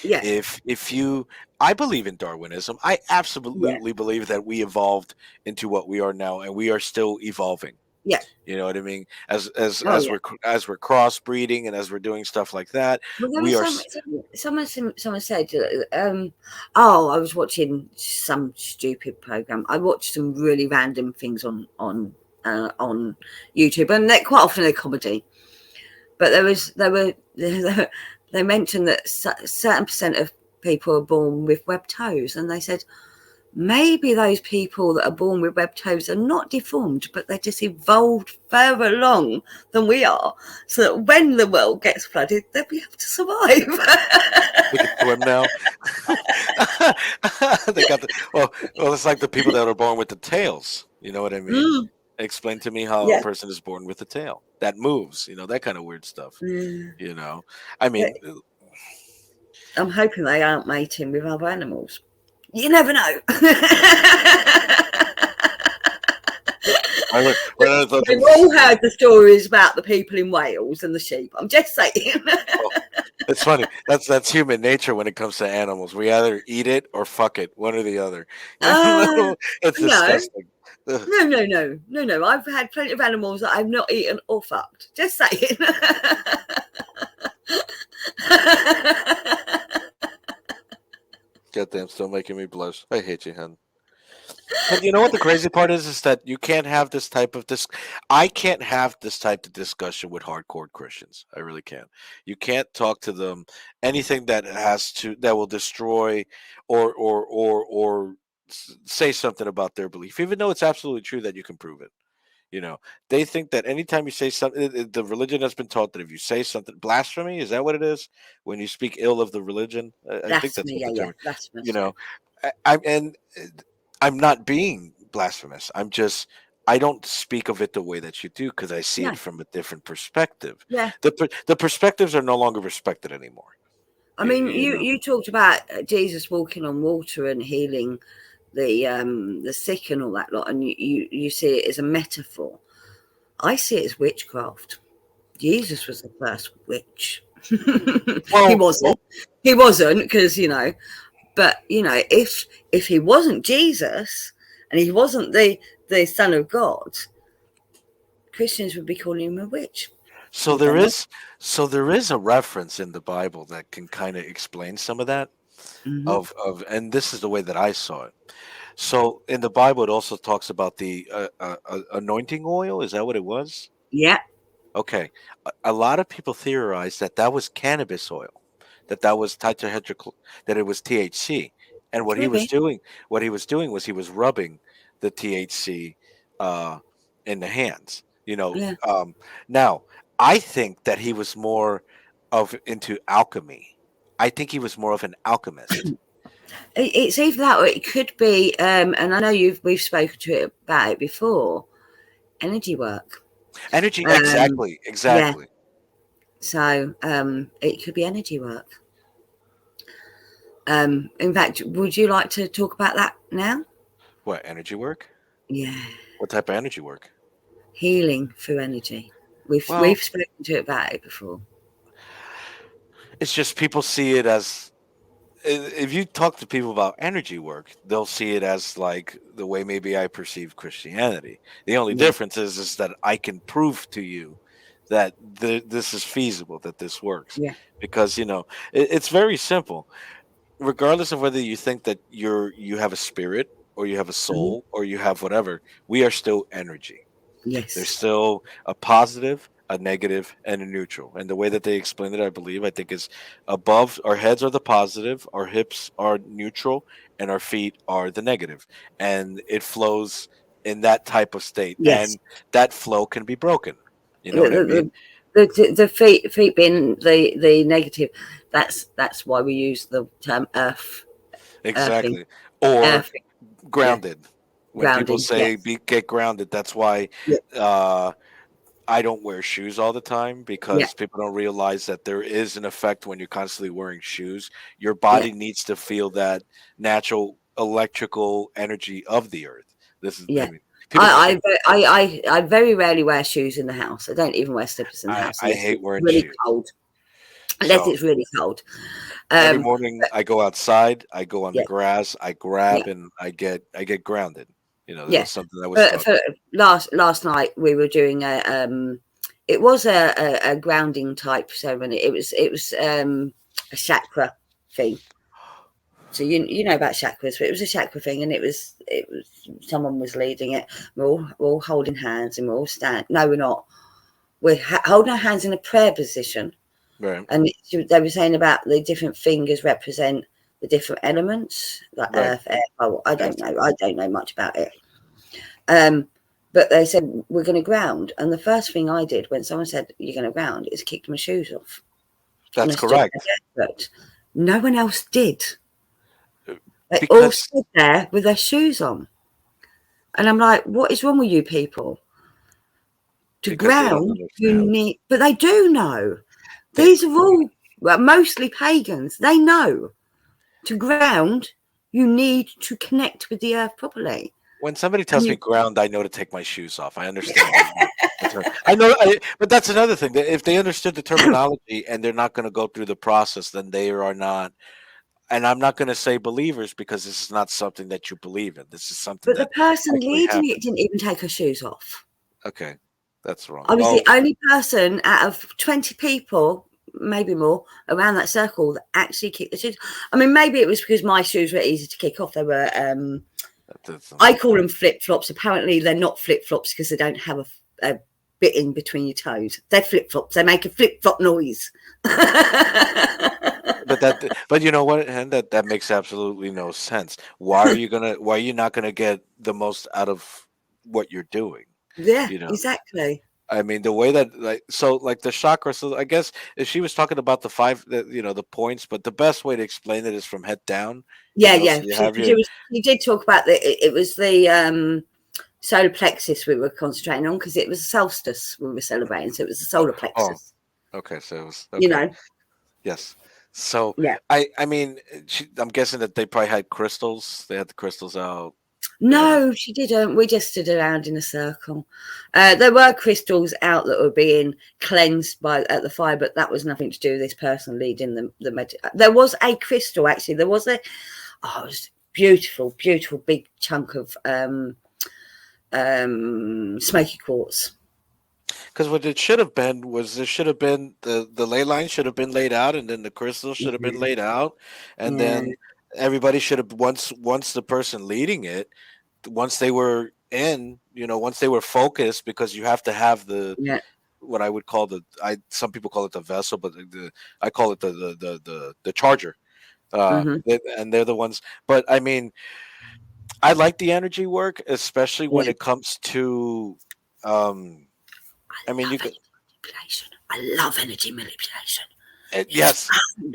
Yeah. If you, I believe in Darwinism. I absolutely believe that we evolved into what we are now, and we are still evolving. Yeah. You know what I mean? As we're crossbreeding and as we're doing stuff like that, well, we are. Someone said, I was watching some stupid program. I watched some really random things on YouTube, and quite often they're comedy. But they mentioned that certain percent of people are born with webbed toes, and they said maybe those people that are born with webbed toes are not deformed, but they're just evolved further along than we are, so that when the world gets flooded, they'll be able to survive. We can swim now. They got well, it's like the people that are born with the tails. You know what I mean? Explain to me how a person is born with a tail that moves. That kind of weird stuff. I mean, I'm hoping they aren't mating with other animals. You never know. We've all heard the stories about the people in Wales and the sheep. I'm just saying. It's funny. That's human nature when it comes to animals. We either eat it or fuck it, one or the other. It's disgusting. No. I've had plenty of animals that I've not eaten or fucked. Just saying. Goddamn, still making me blush. I hate you, hun. But you know what the crazy part is that you can't have this type of I can't have this type of discussion with hardcore Christians. I really can't. You can't talk to them anything that will destroy or say something about their belief, even though it's absolutely true that you can prove it. They think that anytime you say something, the religion has been taught that if you say something, blasphemy, is that what it is? When you speak ill of the religion, I think that's what the term. Blasphemous. I'm not being blasphemous. I don't speak of it the way that you do because I see it from a different perspective. Yeah. The perspectives are no longer respected anymore. I mean, you talked about Jesus walking on water and healing the sick and all that lot, and you see it as a metaphor. I see it as witchcraft. Jesus was the first witch. He wasn't because But if he wasn't Jesus and he wasn't the Son of God, Christians would be calling him a witch. So With there their is so there is a reference in the Bible that can kind of explain some of that mm-hmm. and this is the way that I saw it. So in the Bible, it also talks about the anointing oil. Is that what it was? Yeah, Okay, a lot of people theorize that that was cannabis oil, that was tetrahydrocal, that it was THC, and maybe. what he was doing was he was rubbing the THC uh, in the hands. Yeah, Now I think that he was more of into alchemy. I think he was more of an alchemist. it's either that or it could be. And I know we've spoken to it about it before. Energy work. Energy, Um, exactly, yeah. exactly. So it could be energy work. In fact, would you like to talk about that now? What energy work? Yeah, What type of energy work? healing through energy. We've Well, spoken to it about it before. it's just people see it as if you talk to people about energy work, they'll see it as like the way maybe I perceive Christianity. The only Yeah, difference is that I can prove to you that this is feasible, that this works, yeah, because it's very simple. Regardless of whether you think that you have a spirit or you have a hmm, soul or you have whatever, we are still energy. There's yes, still a positive, a negative, and a neutral. And the way that they explain it, I think, is above our heads are the positive, our hips are neutral, and our feet are the negative. And it flows in that type of state. yes. And that flow can be broken. You know what I mean? The, the feet being the negative. That's why we use the term earthing, Exactly. Or earthing. Yeah, grounded. When people grounding. say Yes, get grounded, that's why yeah, uh, I don't wear shoes all the time yeah, because people don't realize that there is an effect when you're constantly wearing shoes. Your yeah, body needs to feel that natural electrical energy of the earth. I yeah. mean, people don't think. I very rarely wear shoes in the house. I don't even wear slippers in the house I unless hate it's wearing really shoes. cold. Unless So it's really cold. every Um, morning I go outside, I go on the yeah, grass, I yeah, grab and I get grounded. That yeah. was something that was But taught. for last night we were doing it was a grounding type ceremony. It was a chakra thing. So you know about chakras, but it was a chakra thing, and it was someone was leading it. We're all holding hands, and we're all stand. No, we're not. We're holding our hands in a prayer position, Right, and they were saying about the different fingers represent the different elements, like right. earth, air. Oh, I Yes, don't know. I don't know much about it. Um, but they said we're going to ground, and the first thing I did when someone said you're going to ground is kicked my shoes off, and I that's stood correct. there barefoot. No one else did. Uh, They all Because stood there with their shoes on. And I'm like, what is wrong with you people? To they don't ground, you understand. need, but they do know. They These are all mostly pagans. They know to ground, you need to connect with the earth properly. When somebody And tells me you, ground, I know to take my shoes off. I understand the term. But that's another thing. That if they understood the terminology and they're not going to go through the process, then they are not. And I'm not going to say believers because this is not something that you believe in. This is something but the that person actually leading it happened. didn't even take her shoes off. Okay, that's wrong. I was the Well, only person out of 20 people, maybe more, around that circle that actually kicked the shoes. I mean, maybe it was because my shoes were easy to kick off. They were that's, I call them flip flops. Apparently, they're not flip flops because they don't have a bit in between your toes. They're flip flops. They make a flip flop noise. but you know what, and that makes absolutely no sense. Why are you not gonna get the most out of what you're doing? Yeah, You know, exactly. I mean, the way that like the chakra. So I guess if she was talking about the five, the points, but the best way to explain it is from head down. Yeah, So yeah. you She, have she your was. She did talk about it was the solar plexus we were concentrating on because it was a solstice we were celebrating, so it was the solar oh, plexus. okay, so it was You okay, know. yes. So Yeah. I mean, I'm guessing that they probably had crystals. They had the crystals out. And No, she didn't. We just stood around in a circle. There were crystals out that were being cleansed at the fire, but that was nothing to do with this person leading the There was a crystal actually. There was a. Oh, it was beautiful, beautiful big chunk of smoky quartz. Because what it should have been was there should have been the ley line should have been laid out, and then the crystals should have been Yeah, laid out, and yeah, then everybody should have once the person leading it, once they were in, once they were focused, because you have to have the yeah. what I would call I some people call it the vessel, but I call it the charger. Hmm. And they're the ones. But I mean, I like the energy work, especially when Yeah. it comes to. Um, I mean, you Love could. energy manipulation. I love energy manipulation. It's Yes, fun.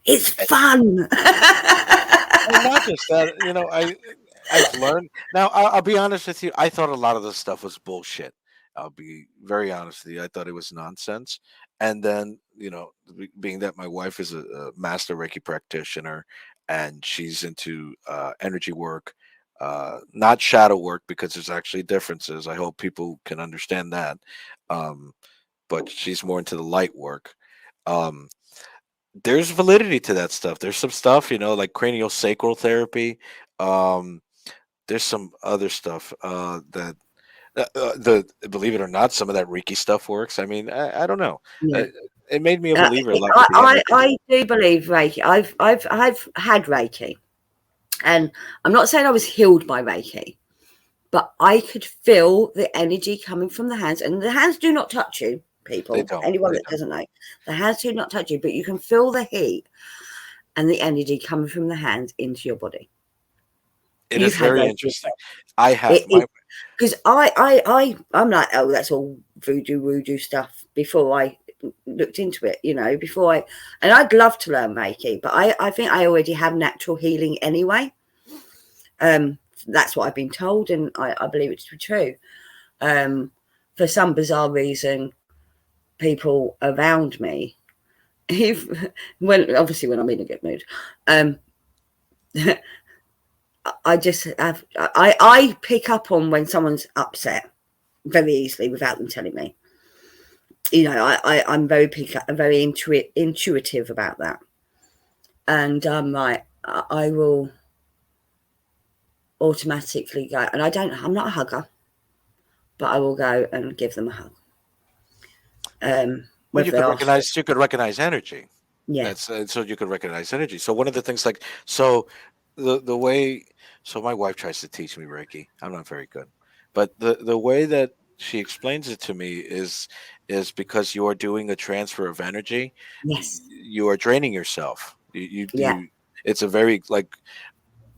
It's a- fun. and not just that. I've learned now. I'll be honest with you. I thought a lot of this stuff was bullshit. I'll be very honest with you. I thought it was nonsense. And then, being that my wife is a master Reiki practitioner, and she's into energy work, not shadow work, because there's actually differences. I hope people can understand that. Um, but she's more into the light work. Um, there's validity to that stuff. There's some stuff, like cranial sacral therapy. Um, there's some other stuff that the believe it or not, some of that Reiki stuff works. I mean, I don't know. Yeah. Uh, it made me a Uh, believer a lot with the energy. I do believe Reiki. I've had Reiki, and I'm not saying I was healed by Reiki, but I could feel the energy coming from the hands, and the hands do not touch you, They people. don't. Anyone They that don't. doesn't know, the hands do not touch you, but you can feel the heat and the energy coming from the hands into your body. It You've is had very Reiki interesting. yourself. I It have is my. because I'm like, oh, that's all voodoo stuff. Before I looked into it, and I'd love to learn Reiki, but I think I already have natural healing anyway. Um, that's what I've been told, and I believe it to be true. Um, for some bizarre reason, people around me, if when I'm in a good mood, um, I just have I pick up on when someone's upset very easily without them telling me. I'm very intuitive about that, and I'm like I will automatically go, and I'm not a hugger, but I will go and give them a hug. Well, you Whether they could ask for it. recognize energy. Yeah. That's so you could recognize energy. So one of the things, like, so the way, so my wife tries to teach me Reiki. I'm not very good, but the way that she explains it to me is because you are doing a transfer of energy. Yes. You are draining yourself. Yeah. It's a very, like,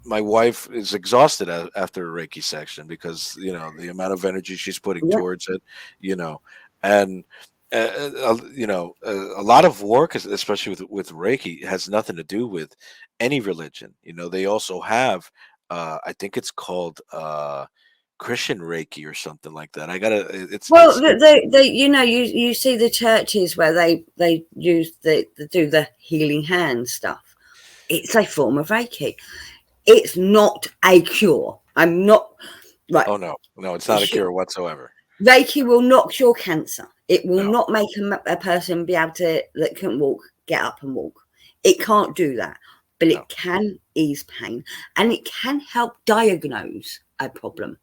my wife is exhausted after a Reiki section, because the amount of energy she's putting Yeah. towards it, you know, and a lot of work, especially with Reiki, has nothing to do with any religion. They also have, I think it's called Christian Reiki or something like that. I gotta, Well, you see the churches where they use they do the healing hand stuff. It's a form of Reiki. It's not a cure. I'm not right. oh no, no, it's not a cure whatsoever. Reiki will not cure cancer. It will No, not make a person be able to that can walk get up and walk. It can't do that, but no. it can ease pain and it can help diagnose a problem.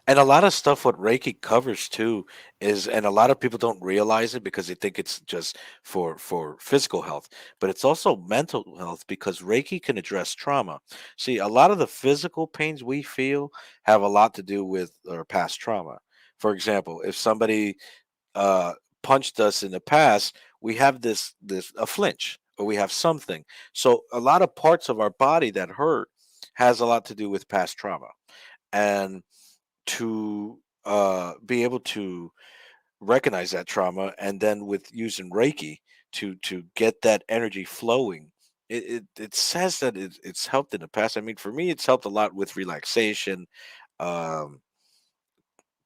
And a lot of stuff what Reiki covers too is, and a lot of people don't realize it because they think it's just for physical health, but it's also mental health, because Reiki can address trauma. See, a lot of the physical pains we feel have a lot to do with our past trauma. For example, if somebody uh punched us in the past, we have this a flinch, or we have something. So a lot of parts of our body that hurt has a lot to do with past trauma. And to be able to recognize that trauma, and then with using Reiki to get that energy flowing. It says that it's helped in the past. I mean, for me, it's helped a lot with relaxation, um,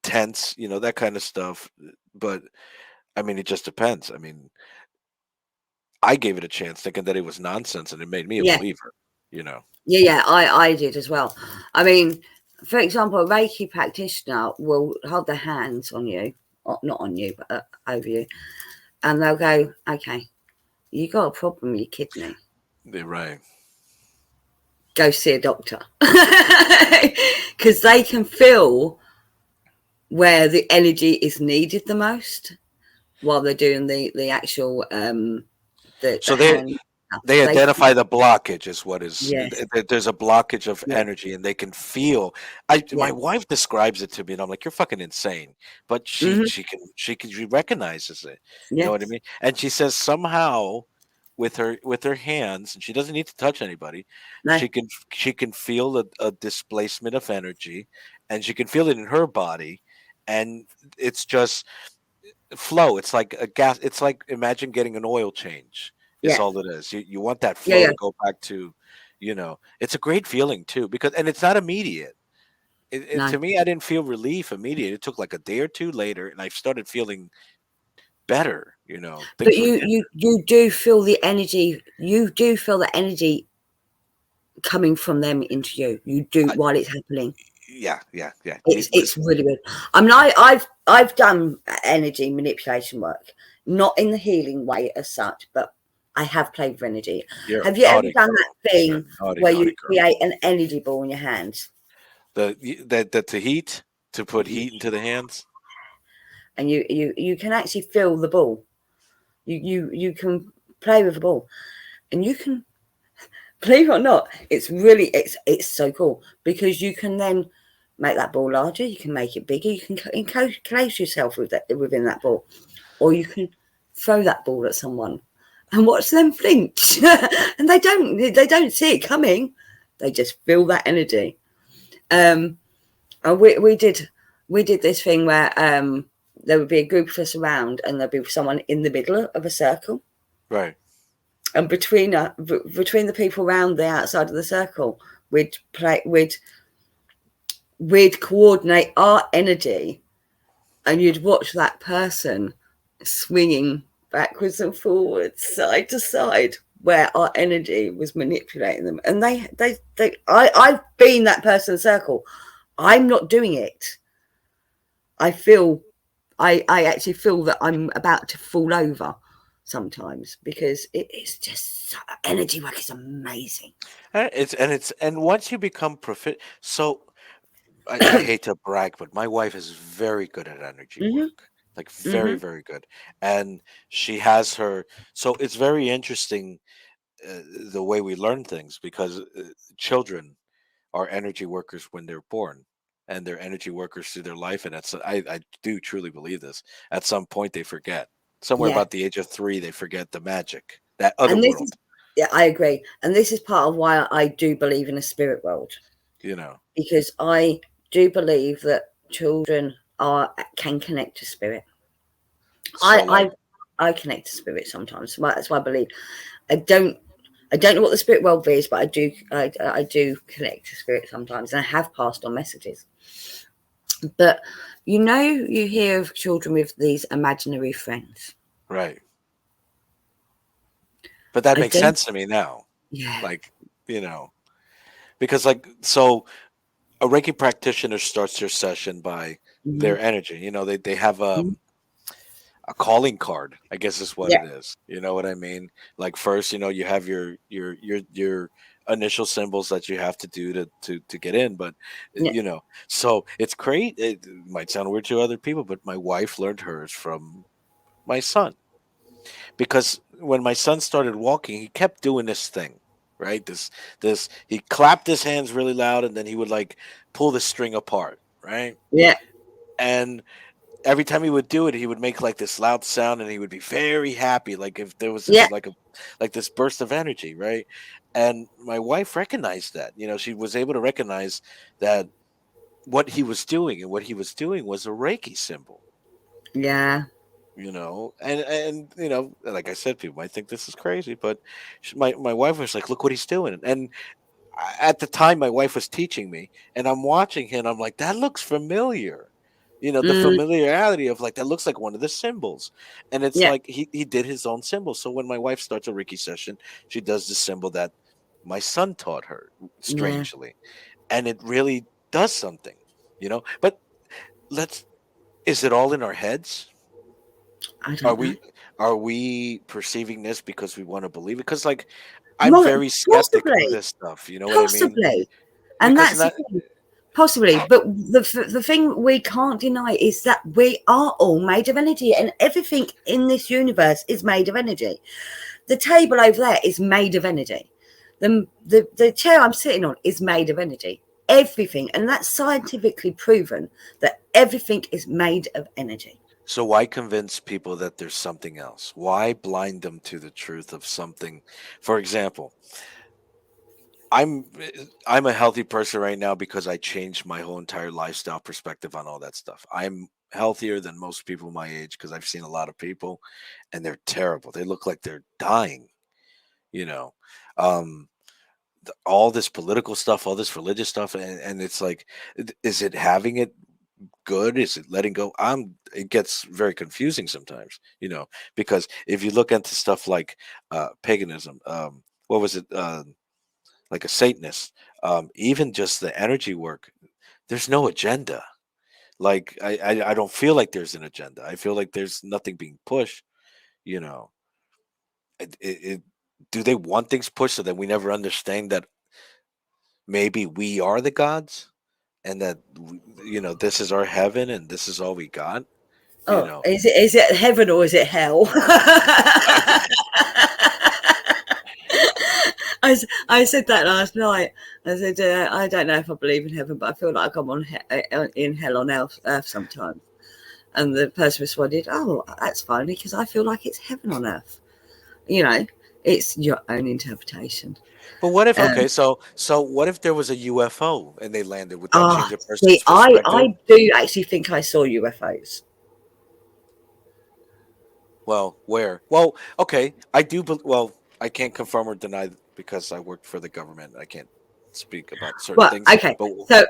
tense, that kind of stuff. But I mean, it just depends. I mean, I gave it a chance thinking that it was nonsense, and it made me a Yeah, believer. You know, yeah. I did as well. I mean, for example, a Reiki practitioner will hold their hands on you, or not on you, but over you, and they'll go, "Okay, you got a problem with your kidney." they're right. go see a doctor because they can feel where the energy is needed the most while they're doing the actual the So they hand stuff. they They can, identify the blockage as what is yes, there's a blockage of yeah, energy, and they can feel. I yeah, My wife describes it to me, and I'm like, you're fucking insane, but hmm, she recognizes it. You know what I yes, mean? And she says somehow with her hands, and she doesn't need to touch anybody, no, she can feel a displacement of energy, and she can feel it in her body, and it's just flow. It's like a gas. It's like, imagine getting an oil change. Is yeah, all it is. You want that yeah, flow yeah, to go back to, It's a great feeling too, because and it's not immediate. no. To me, I didn't feel relief immediate. It took like a day or two later, and I started feeling better. But Things were getting. you do feel the energy. You do feel the energy coming from them into you. You do I, while it's happening. yeah, yeah, yeah. It's Listen, really good. I mean, I've done energy manipulation work, not in the healing way as such, but I have played with energy. you're a Have you ever naughty done that girl. You're a thing naughty, where you naughty girl. create an energy ball in your hands The heat to put heat into the hands. and you can actually feel the ball. You can play with the ball and you can, believe it or not, it's so cool because you can then make that ball larger. You can make it bigger. You can enclose yourself within that ball, or you can throw that ball at someone and watch them flinch, and they don't see it coming. They just feel that energy. Um, and we did this thing where there would be a group of us around, and there'd be someone in the middle of a circle, Right. and between the people around the outside of the circle, we'd coordinate our energy, and you'd watch that person swinging backwards and forwards, side to side, where our energy was manipulating them. And I've been that person in the circle. I'm not doing it. I feel, I actually feel that I'm about to fall over sometimes because it's just energy work is amazing. And once you become proficient, so I hate to brag, but my wife is very good at energy Hmm, work. Like very, hmm, very good. And she has her so it's very interesting, the way we learn things, because children are energy workers when they're born, and they're energy workers through their life, and I do truly believe this. At some point they forget. Somewhere yeah. about the age of 3 they forget the magic. That other And this world, is, yeah, I agree. And this is part of why I do believe in a spirit world, you know. because I do believe that children can connect to spirit. So I like I connect to spirit sometimes. That's why I believe. I don't I don't know what the spirit world is, but I do connect to spirit sometimes, and I have passed on messages. But you hear of children with these imaginary friends. right. But that I makes don't. sense to me now. Yeah. Like, you know, because like so a Reiki practitioner starts their session by Mhm. their energy. They have Mhm. a calling card, I guess is what Yeah. it is. You know what I mean? Like first, you have your initial symbols that you have to do to get in, but Yeah. so it's great. It might sound weird to other people, but my wife learned hers from my son, because when my son started walking, he kept doing this thing, right? This he clapped his hands really loud, and then he would like pull the string apart, right? Yeah. And every time he would do it, he would make like this loud sound, and he would be very happy, like if there was Yeah. this burst of energy, right? And my wife recognized that. She was able to recognize that what he was doing, and what he was doing was a Reiki symbol. Yeah. And like I said, people might think this is crazy, but my wife was like, look what he's doing. And at the time my wife was teaching me, and I'm watching him, I'm like, that looks familiar. The Mm, familiarity of like, that looks like one of the symbols. And it's yeah. like he did his own symbol. So when my wife starts a Reiki session, she does the symbol that my son taught her, Yeah. strangely. And it really does something. But let's is it all in our heads? I Are don't know. we are we perceiving this because we want to believe it? Because like, I'm very skeptic of Possibly, this stuff. You know what I mean? possibly, and Because that's the not thing. Possibly, but the thing we can't deny is that we are all made of energy, and everything in this universe is made of energy. The table over there is made of energy. The chair I'm sitting on is made of energy. Everything, and that's scientifically proven that everything is made of energy. so why convince people that there's something else? Why blind them to the truth of something? For example, I'm I'm a healthy person right now because I changed my whole entire lifestyle perspective on all that stuff. I'm healthier than most people my age because I've seen a lot of people and they're terrible. They look like they're dying, you know. Um all this political stuff, all this religious stuff, and it's like, is it having it good? Is it letting go? It gets very confusing sometimes, because if you look into stuff like paganism, what was it? Like a Satanist, even just the energy work, there's no agenda. Like I don't feel like there's an agenda. I feel like there's nothing being pushed. You know, it do they want things pushed so that we never understand that maybe we are the gods and that this is our heaven and this is all we got. You Oh, know, is it heaven or is it hell? I said that last night. I said, I don't know if I believe in heaven, but I feel like I'm in hell on earth sometimes. And the person responded, oh, that's funny because I feel like it's heaven on earth. You know, it's your own interpretation. but what if, Um, okay, so what if there was a UFO and they landed? Would that change a See, person's I perspective? do actually think I saw UFOs. Well, where? Well, okay, I do. Well, I can't confirm or deny because I work for the government. I can't speak about certain Well, things. okay, But so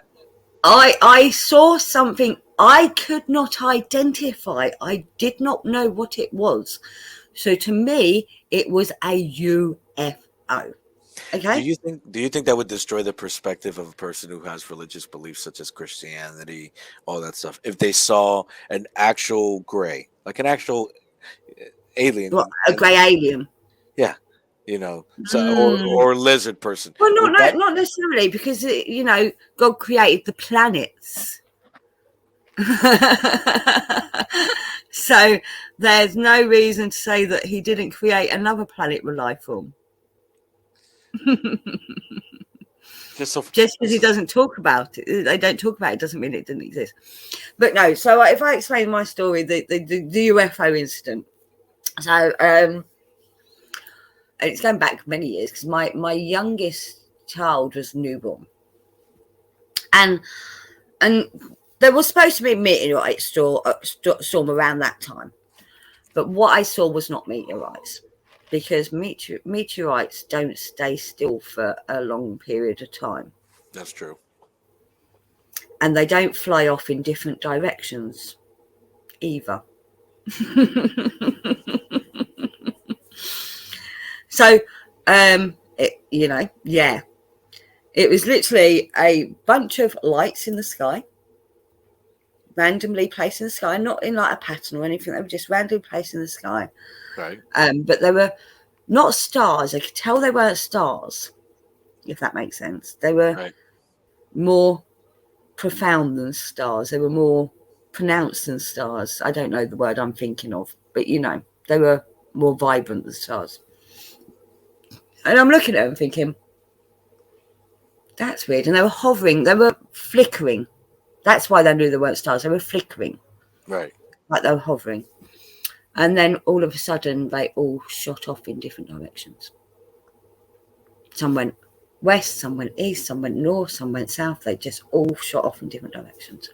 I saw something I could not identify. I did not know what it was. So to me, it was a UFO. Okay. do you think that would destroy the perspective of a person who has religious beliefs such as Christianity, all that stuff, if they saw an actual gray, like an actual alien, What, a grey alien? yeah, so or Mm. or lizard person, Well, would that not necessarily because God created the planets. So there's no reason to say that he didn't create another planet with life form. just so? Just because he doesn't talk about it, they don't talk about it, doesn't mean it didn't exist. But no, so if I explain my story, the UFO incident. So it's going back many years because my youngest child was newborn, and and there was supposed to be a meteorite storm around that time. But what I saw was not meteorites because meteorites don't stay still for a long period of time That's true. and they don't fly off in different directions either. So, yeah, it was literally a bunch of lights in the sky, randomly placed in the sky, not in like a pattern or anything. They were just randomly placed in the sky. Right. But they were not stars. I could tell they weren't stars, if that makes sense. They were Right. more profound than stars. They were more pronounced than stars. I don't know the word I'm thinking of, but they were more vibrant than stars. And I'm looking at them thinking, that's weird. And they were hovering, they were flickering. That's why they knew they weren't stars. They were flickering, Right. like they were hovering. And then all of a sudden, they all shot off in different directions. Some went west, some went east, some went north, some went south. They just all shot off in different directions.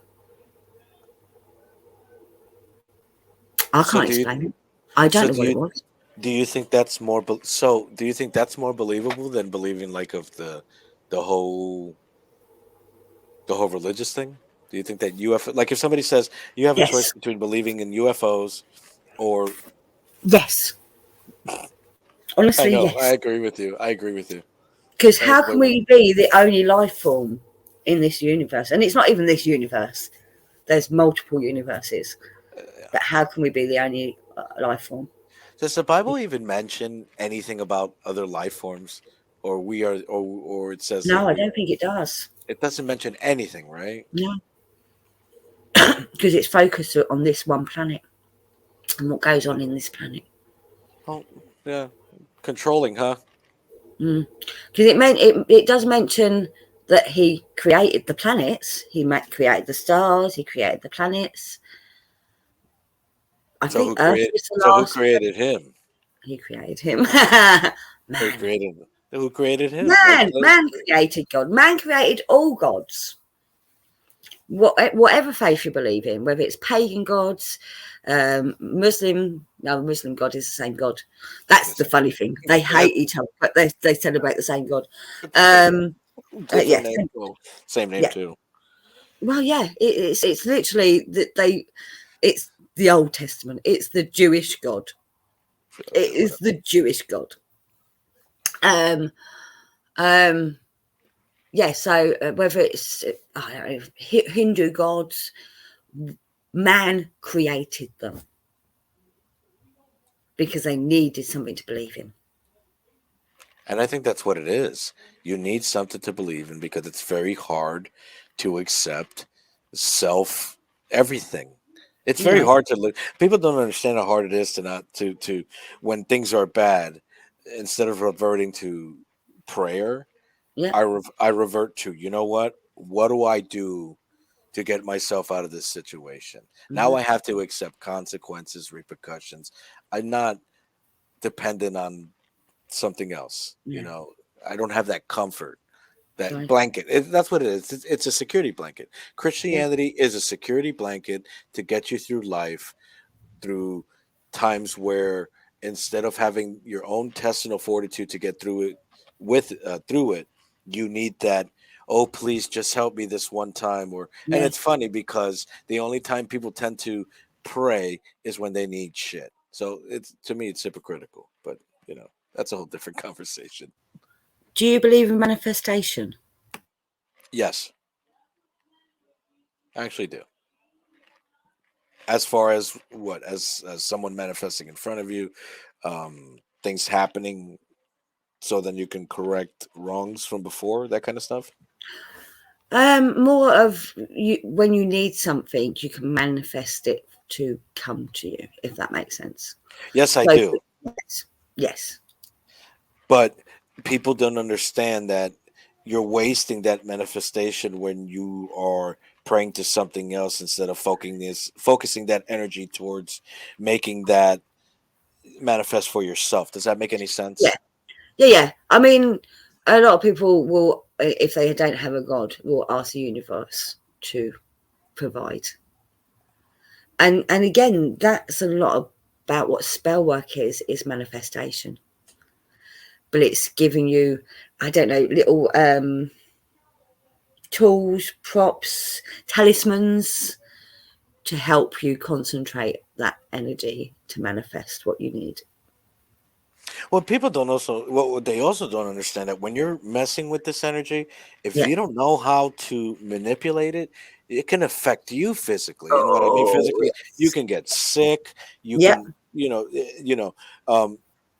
I So can't do you explain it. I don't so know do what it you was. do you think that's more so do you think that's more believable than believing like of the whole the whole religious thing? Do you think that UFO, like if somebody says you have a choice Yes. between believing in UFOs or Yes. I Honestly, know, I yes. agree with you. I agree with you. Because That's how can way we be the only life form in this universe? And it's not even this universe. There's multiple universes. yeah. But how can we be the only life form? Does the Bible even mention anything about other life forms, or we are, or it says that No, I we don't are? think it does. It doesn't mention anything, right? No, because it's focused on this one planet and what goes on in this planet. Oh, yeah, controlling, huh? Because it does mention that he created the planets. He created the stars. He created the planets. I think Earth was the So who last. created him? He created him. Who Man, created who created him? man created God. Man created all gods. Whatever faith you believe in, whether it's pagan gods, Muslim. No, Muslim God is the same God. That's the funny thing. They hate each other, but they celebrate the same God. It's the same name. Different Yeah, name. Oh, same name yeah. too. Well, yeah. It's literally that It's the Old Testament. It's the Jewish God. Okay, It is whatever. the Jewish God. Um, um, yeah. So whether it's I don't know, Hindu gods, man created them because they needed something to believe in. And I think that's what it is. You need something to believe in because it's very hard to accept self everything. It's very Yeah, hard to look. People don't understand how hard it is to not to when things are bad, instead of reverting to prayer, yeah, I revert to, you know what do I do to get myself out of this situation? Now mhm, I have to accept consequences, repercussions. I'm not dependent on something else. yeah. I don't have that comfort, that Right. blanket. That's what it is. It's a security blanket. Yeah, Christianity is a security blanket to get you through life, through times where instead of having your own intestinal fortitude to get through it, through it, you need that. Oh, please, just help me this one time. And yeah. it's funny because the only time people tend to pray is when they need shit. So it's, to me, it's hypocritical. But that's a whole different conversation. Do you believe in manifestation? Yes, I actually do. As far as what, as someone manifesting in front of you, things happening so then you can correct wrongs from before, that kind of stuff. More of you when you need something, you can manifest it to come to you, if that makes sense. Yes, I So do. yes, yes, But people don't understand that you're wasting that manifestation when you are praying to something else instead of focusing that energy towards making that manifest for yourself. Does that make any yeah, sense? yeah. I mean, a lot of people will, if they don't have a god, will ask the universe to provide. And again, that's a lot about what spell work is manifestation. But it's giving you, I don't know, little tools, props, talismans to help you concentrate that energy to manifest what you need. Well, people don't also what they also don't understand that when you're messing with this energy, if Yeah. you don't know how to manipulate it, it can affect you physically. And what I mean Oh, physically, you yes. can get sick. You Yeah. can,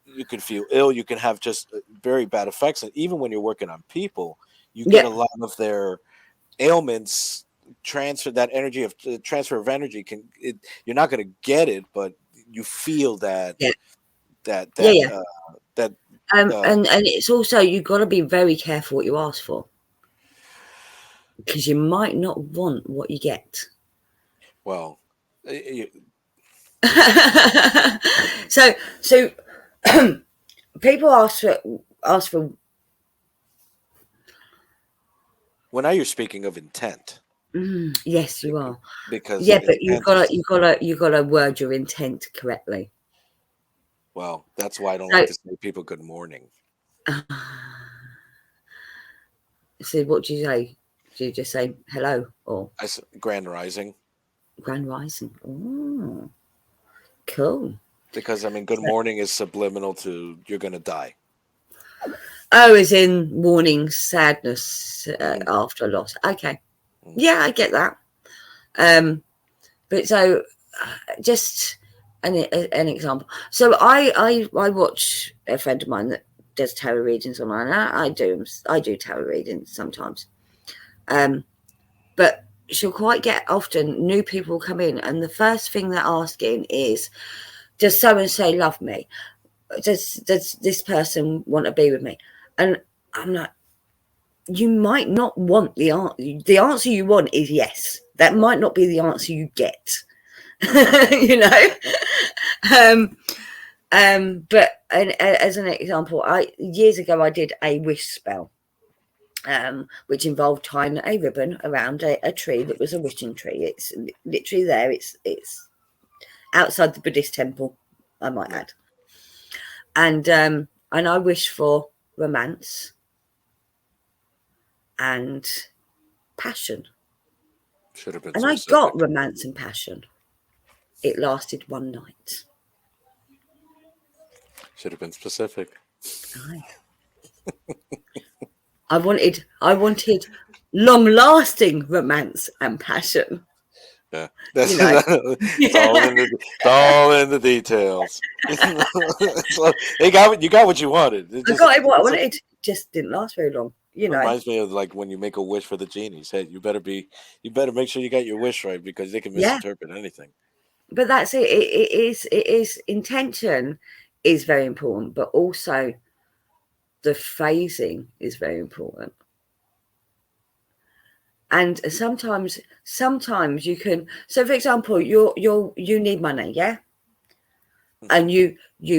you can feel ill. You can have just very bad effects. And even when you're working on people, you get Yeah. a lot of their ailments transfer. That energy of transfer of energy you're not going to get it, but you feel that Yeah. that Yeah. that Yeah. uh, that uh, And it's also, you've got to be very careful what you ask for because you might not want what you get. well, So people ask for well, now you're speaking of intent, yes, you are. because Yeah, but intent is, you've got to word your intent correctly. well, that's why I don't like So, to say people good morning. so what do you say? Do you just say hello or Grand rising, grand rising? Oh, cool. because I mean, good morning is subliminal to you're gonna die. Oh, as in warning sadness Hmm. after a loss. Okay. Yeah, I get that. Um, but so just an example. So I watch a friend of mine that does tarot readings online. I do tarot readings sometimes, but she'll quite get often new people come in, and the first thing they're asking is, "Does so and so love me? Does this person want to be with me?" And I'm like, you might not want the answer. The answer you want is yes. That might not be the answer you get. You know. But as an example, years ago I did a wish spell, which involved tying a ribbon around a tree that was a wishing tree. It's literally there. It's outside the Buddhist temple, I might add. And I wish for romance and passion. Should have been And I specific. got romance and passion. It lasted one night. Should have been specific. I wanted long-lasting romance and passion. Yeah, that's You know? it's all in the details. So you got what you wanted. I got what I wanted. It just didn't last very long. You know. Reminds me of like when you make a wish for the genie. Said you better make sure you got your wish right because they can misinterpret anything. But that's it. It is intention is very important, but also the phrasing is very important. And sometimes you can. So, for example, you need money, yeah, and you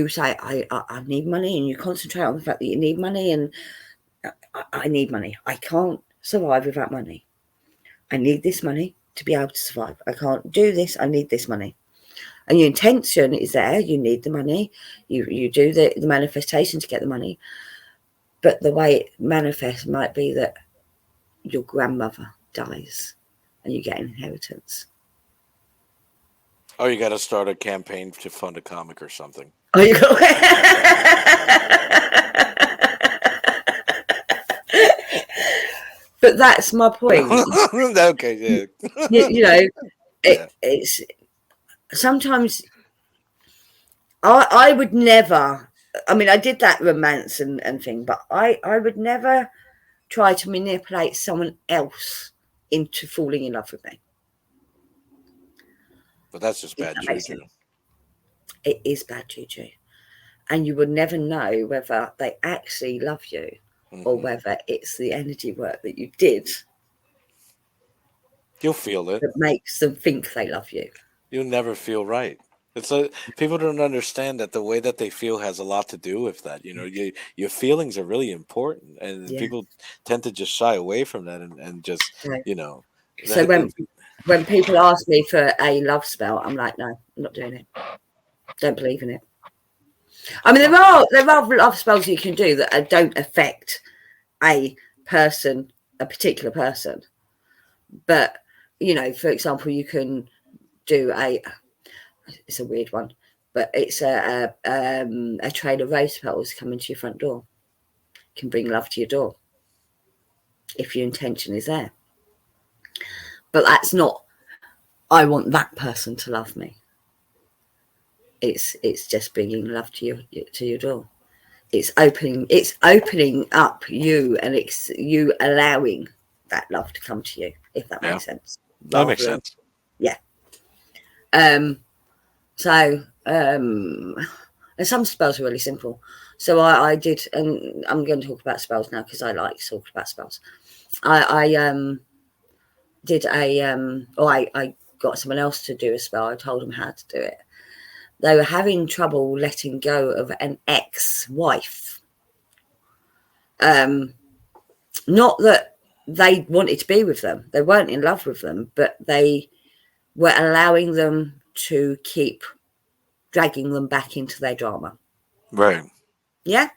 say I need money, and you concentrate on the fact that you need money, and I need money. I can't survive without money. I need this money to be able to survive. I can't do this. I need this money. And your intention is there. You need the money. You do the manifestation to get the money. But the way it manifests might be that your grandmother dies and you get an inheritance. Oh, you got to start a campaign to fund a comic or something. Oh, you got. But that's my point. Okay, yeah. You know, it's sometimes I would never. I mean, I did that romance and thing, but I would never try to manipulate someone else into falling in love with me. But that's just bad juju. It is bad juju. And you would never know whether they actually love you or whether it's the energy work that you did. You'll feel it. That makes them think they love you. You'll never feel right. It's people don't understand that the way that they feel has a lot to do with that. You know, your feelings are really important, and people tend to just shy away from that and just you know. So when people ask me for a love spell, I'm like, no, I'm not doing it. Don't believe in it. I mean, there are love spells you can do that don't affect a particular person. But you know, for example, you can do it's a weird one, but it's a trail of rose petals coming to your front door. Can bring love to your door if your intention is there. But that's not, I want that person to love me. It's just bringing love to your door. It's opening up you, and it's you allowing that love to come to you, if that makes sense. That makes sense. Yeah. So and some spells are really simple. So I did, and I'm going to talk about spells now because I like to talk about spells. I did I got someone else to do a spell. I told them how to do it. They were having trouble letting go of an ex-wife. Not that they wanted to be with them. They weren't in love with them, but they were allowing them to keep dragging them back into their drama. Right. Yeah.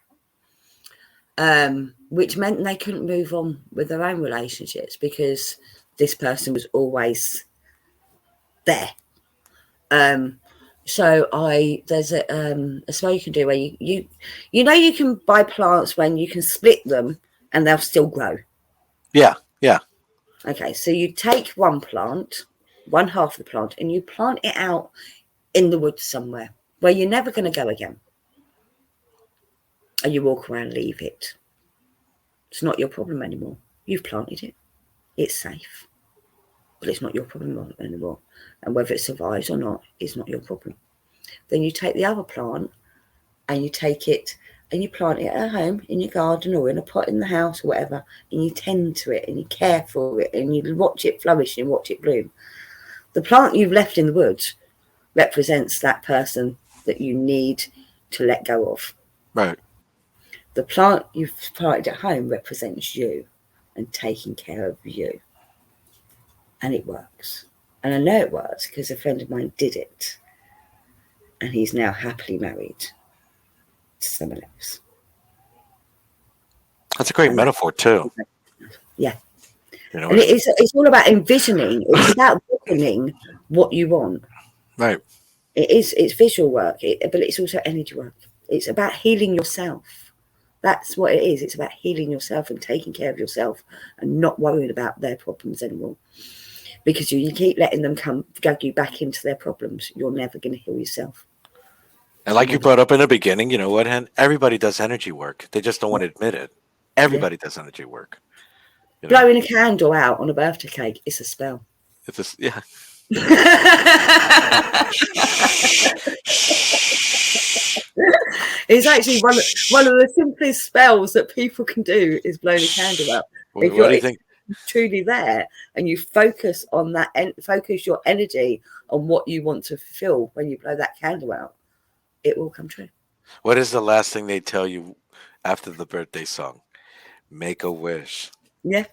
Which meant they couldn't move on with their own relationships because this person was always there. So there's a spell you can do where you can buy plants when you can split them and they'll still grow. Yeah. Okay, so you take one half of the plant, and you plant it out in the woods somewhere where you're never going to go again, and you walk around and leave it. It's not your problem anymore. You've planted it. It's safe, but it's not your problem anymore. And whether it survives or not is not your problem. Then you take the other plant and you take it and you plant it at home in your garden or in a pot in the house or whatever, and you tend to it and you care for it and you watch it flourish and you watch it bloom. The plant you've left in the woods represents that person that you need to let go of. Right. The plant you've planted at home represents you and taking care of you. And it works. And I know it works because a friend of mine did it. And he's now happily married to someone else. That's a great metaphor too. Yeah. You know, and it's all about envisioning. It's about visioning what you want. right. It's visual work, but it's also energy work. It's about healing yourself. That's what it is. It's about healing yourself and taking care of yourself and not worrying about their problems anymore. Because you keep letting them drag you back into their problems, you're never going to heal yourself. And like you brought up in the beginning, you know what, Hen? Everybody does energy work. They just don't want to admit it. Everybody does energy work. You know? Blowing a candle out on a birthday cake is a spell. It's just, yeah. It's actually one of the simplest spells that people can do is blowing a candle out. What do you think? Truly there, and you focus on that and focus your energy on what you want to fulfill when you blow that candle out, it will come true. What is the last thing they tell you after the birthday song? Make a wish. Yeah.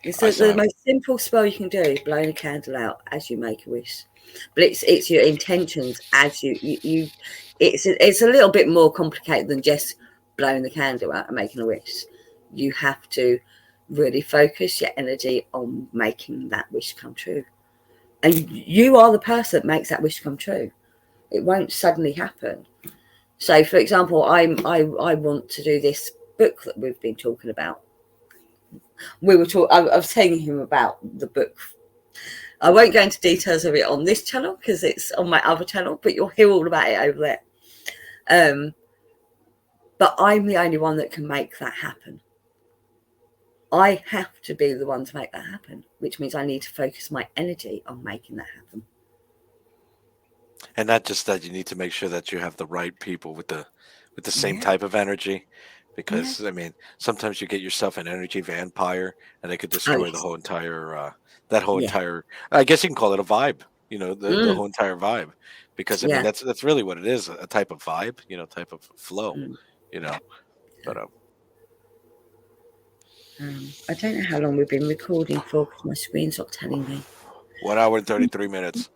It's the most simple spell you can do, blowing a candle out as you make a wish. But it's your intentions as you it's a little bit more complicated than just blowing the candle out and making a wish. You have to really focus your energy on making that wish come true. And you are the person that makes that wish come true. It won't suddenly happen. So, for example, I want to do this book that we've been talking about. I was telling him about the book. I won't go into details of it on this channel because it's on my other channel, but you'll hear all about it over there. But I'm the only one that can make that happen. I have to be the one to make that happen, which means I need to focus my energy on making that happen. And not just that, you need to make sure that you have the right people with the same type of energy. Because I mean, sometimes you get yourself an energy vampire, and they could destroy the whole entire entire. I guess you can call it a vibe. You know, the whole entire vibe. Because I mean, that's really what it is, a type of vibe. You know, type of flow. You know, but I don't know how long we've been recording for because my screen's not telling me. 1 hour and 33 minutes.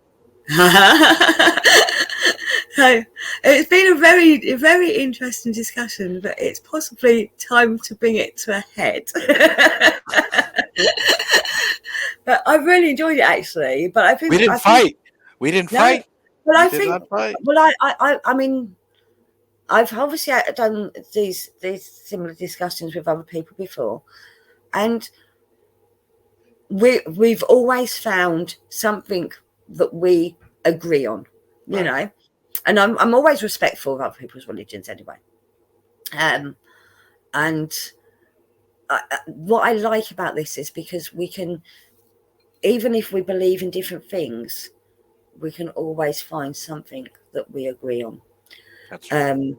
So it's been a very interesting discussion, but it's possibly time to bring it to a head. But I really enjoyed it actually. But I think we didn't fight. We didn't fight. But I think, well, I mean, I've obviously done these similar discussions with other people before, and we've always found something that we agree on, you know. And I'm always respectful of other people's religions anyway. And what I like about this is because we can, even if we believe in different things, we can always find something that we agree on. That's right.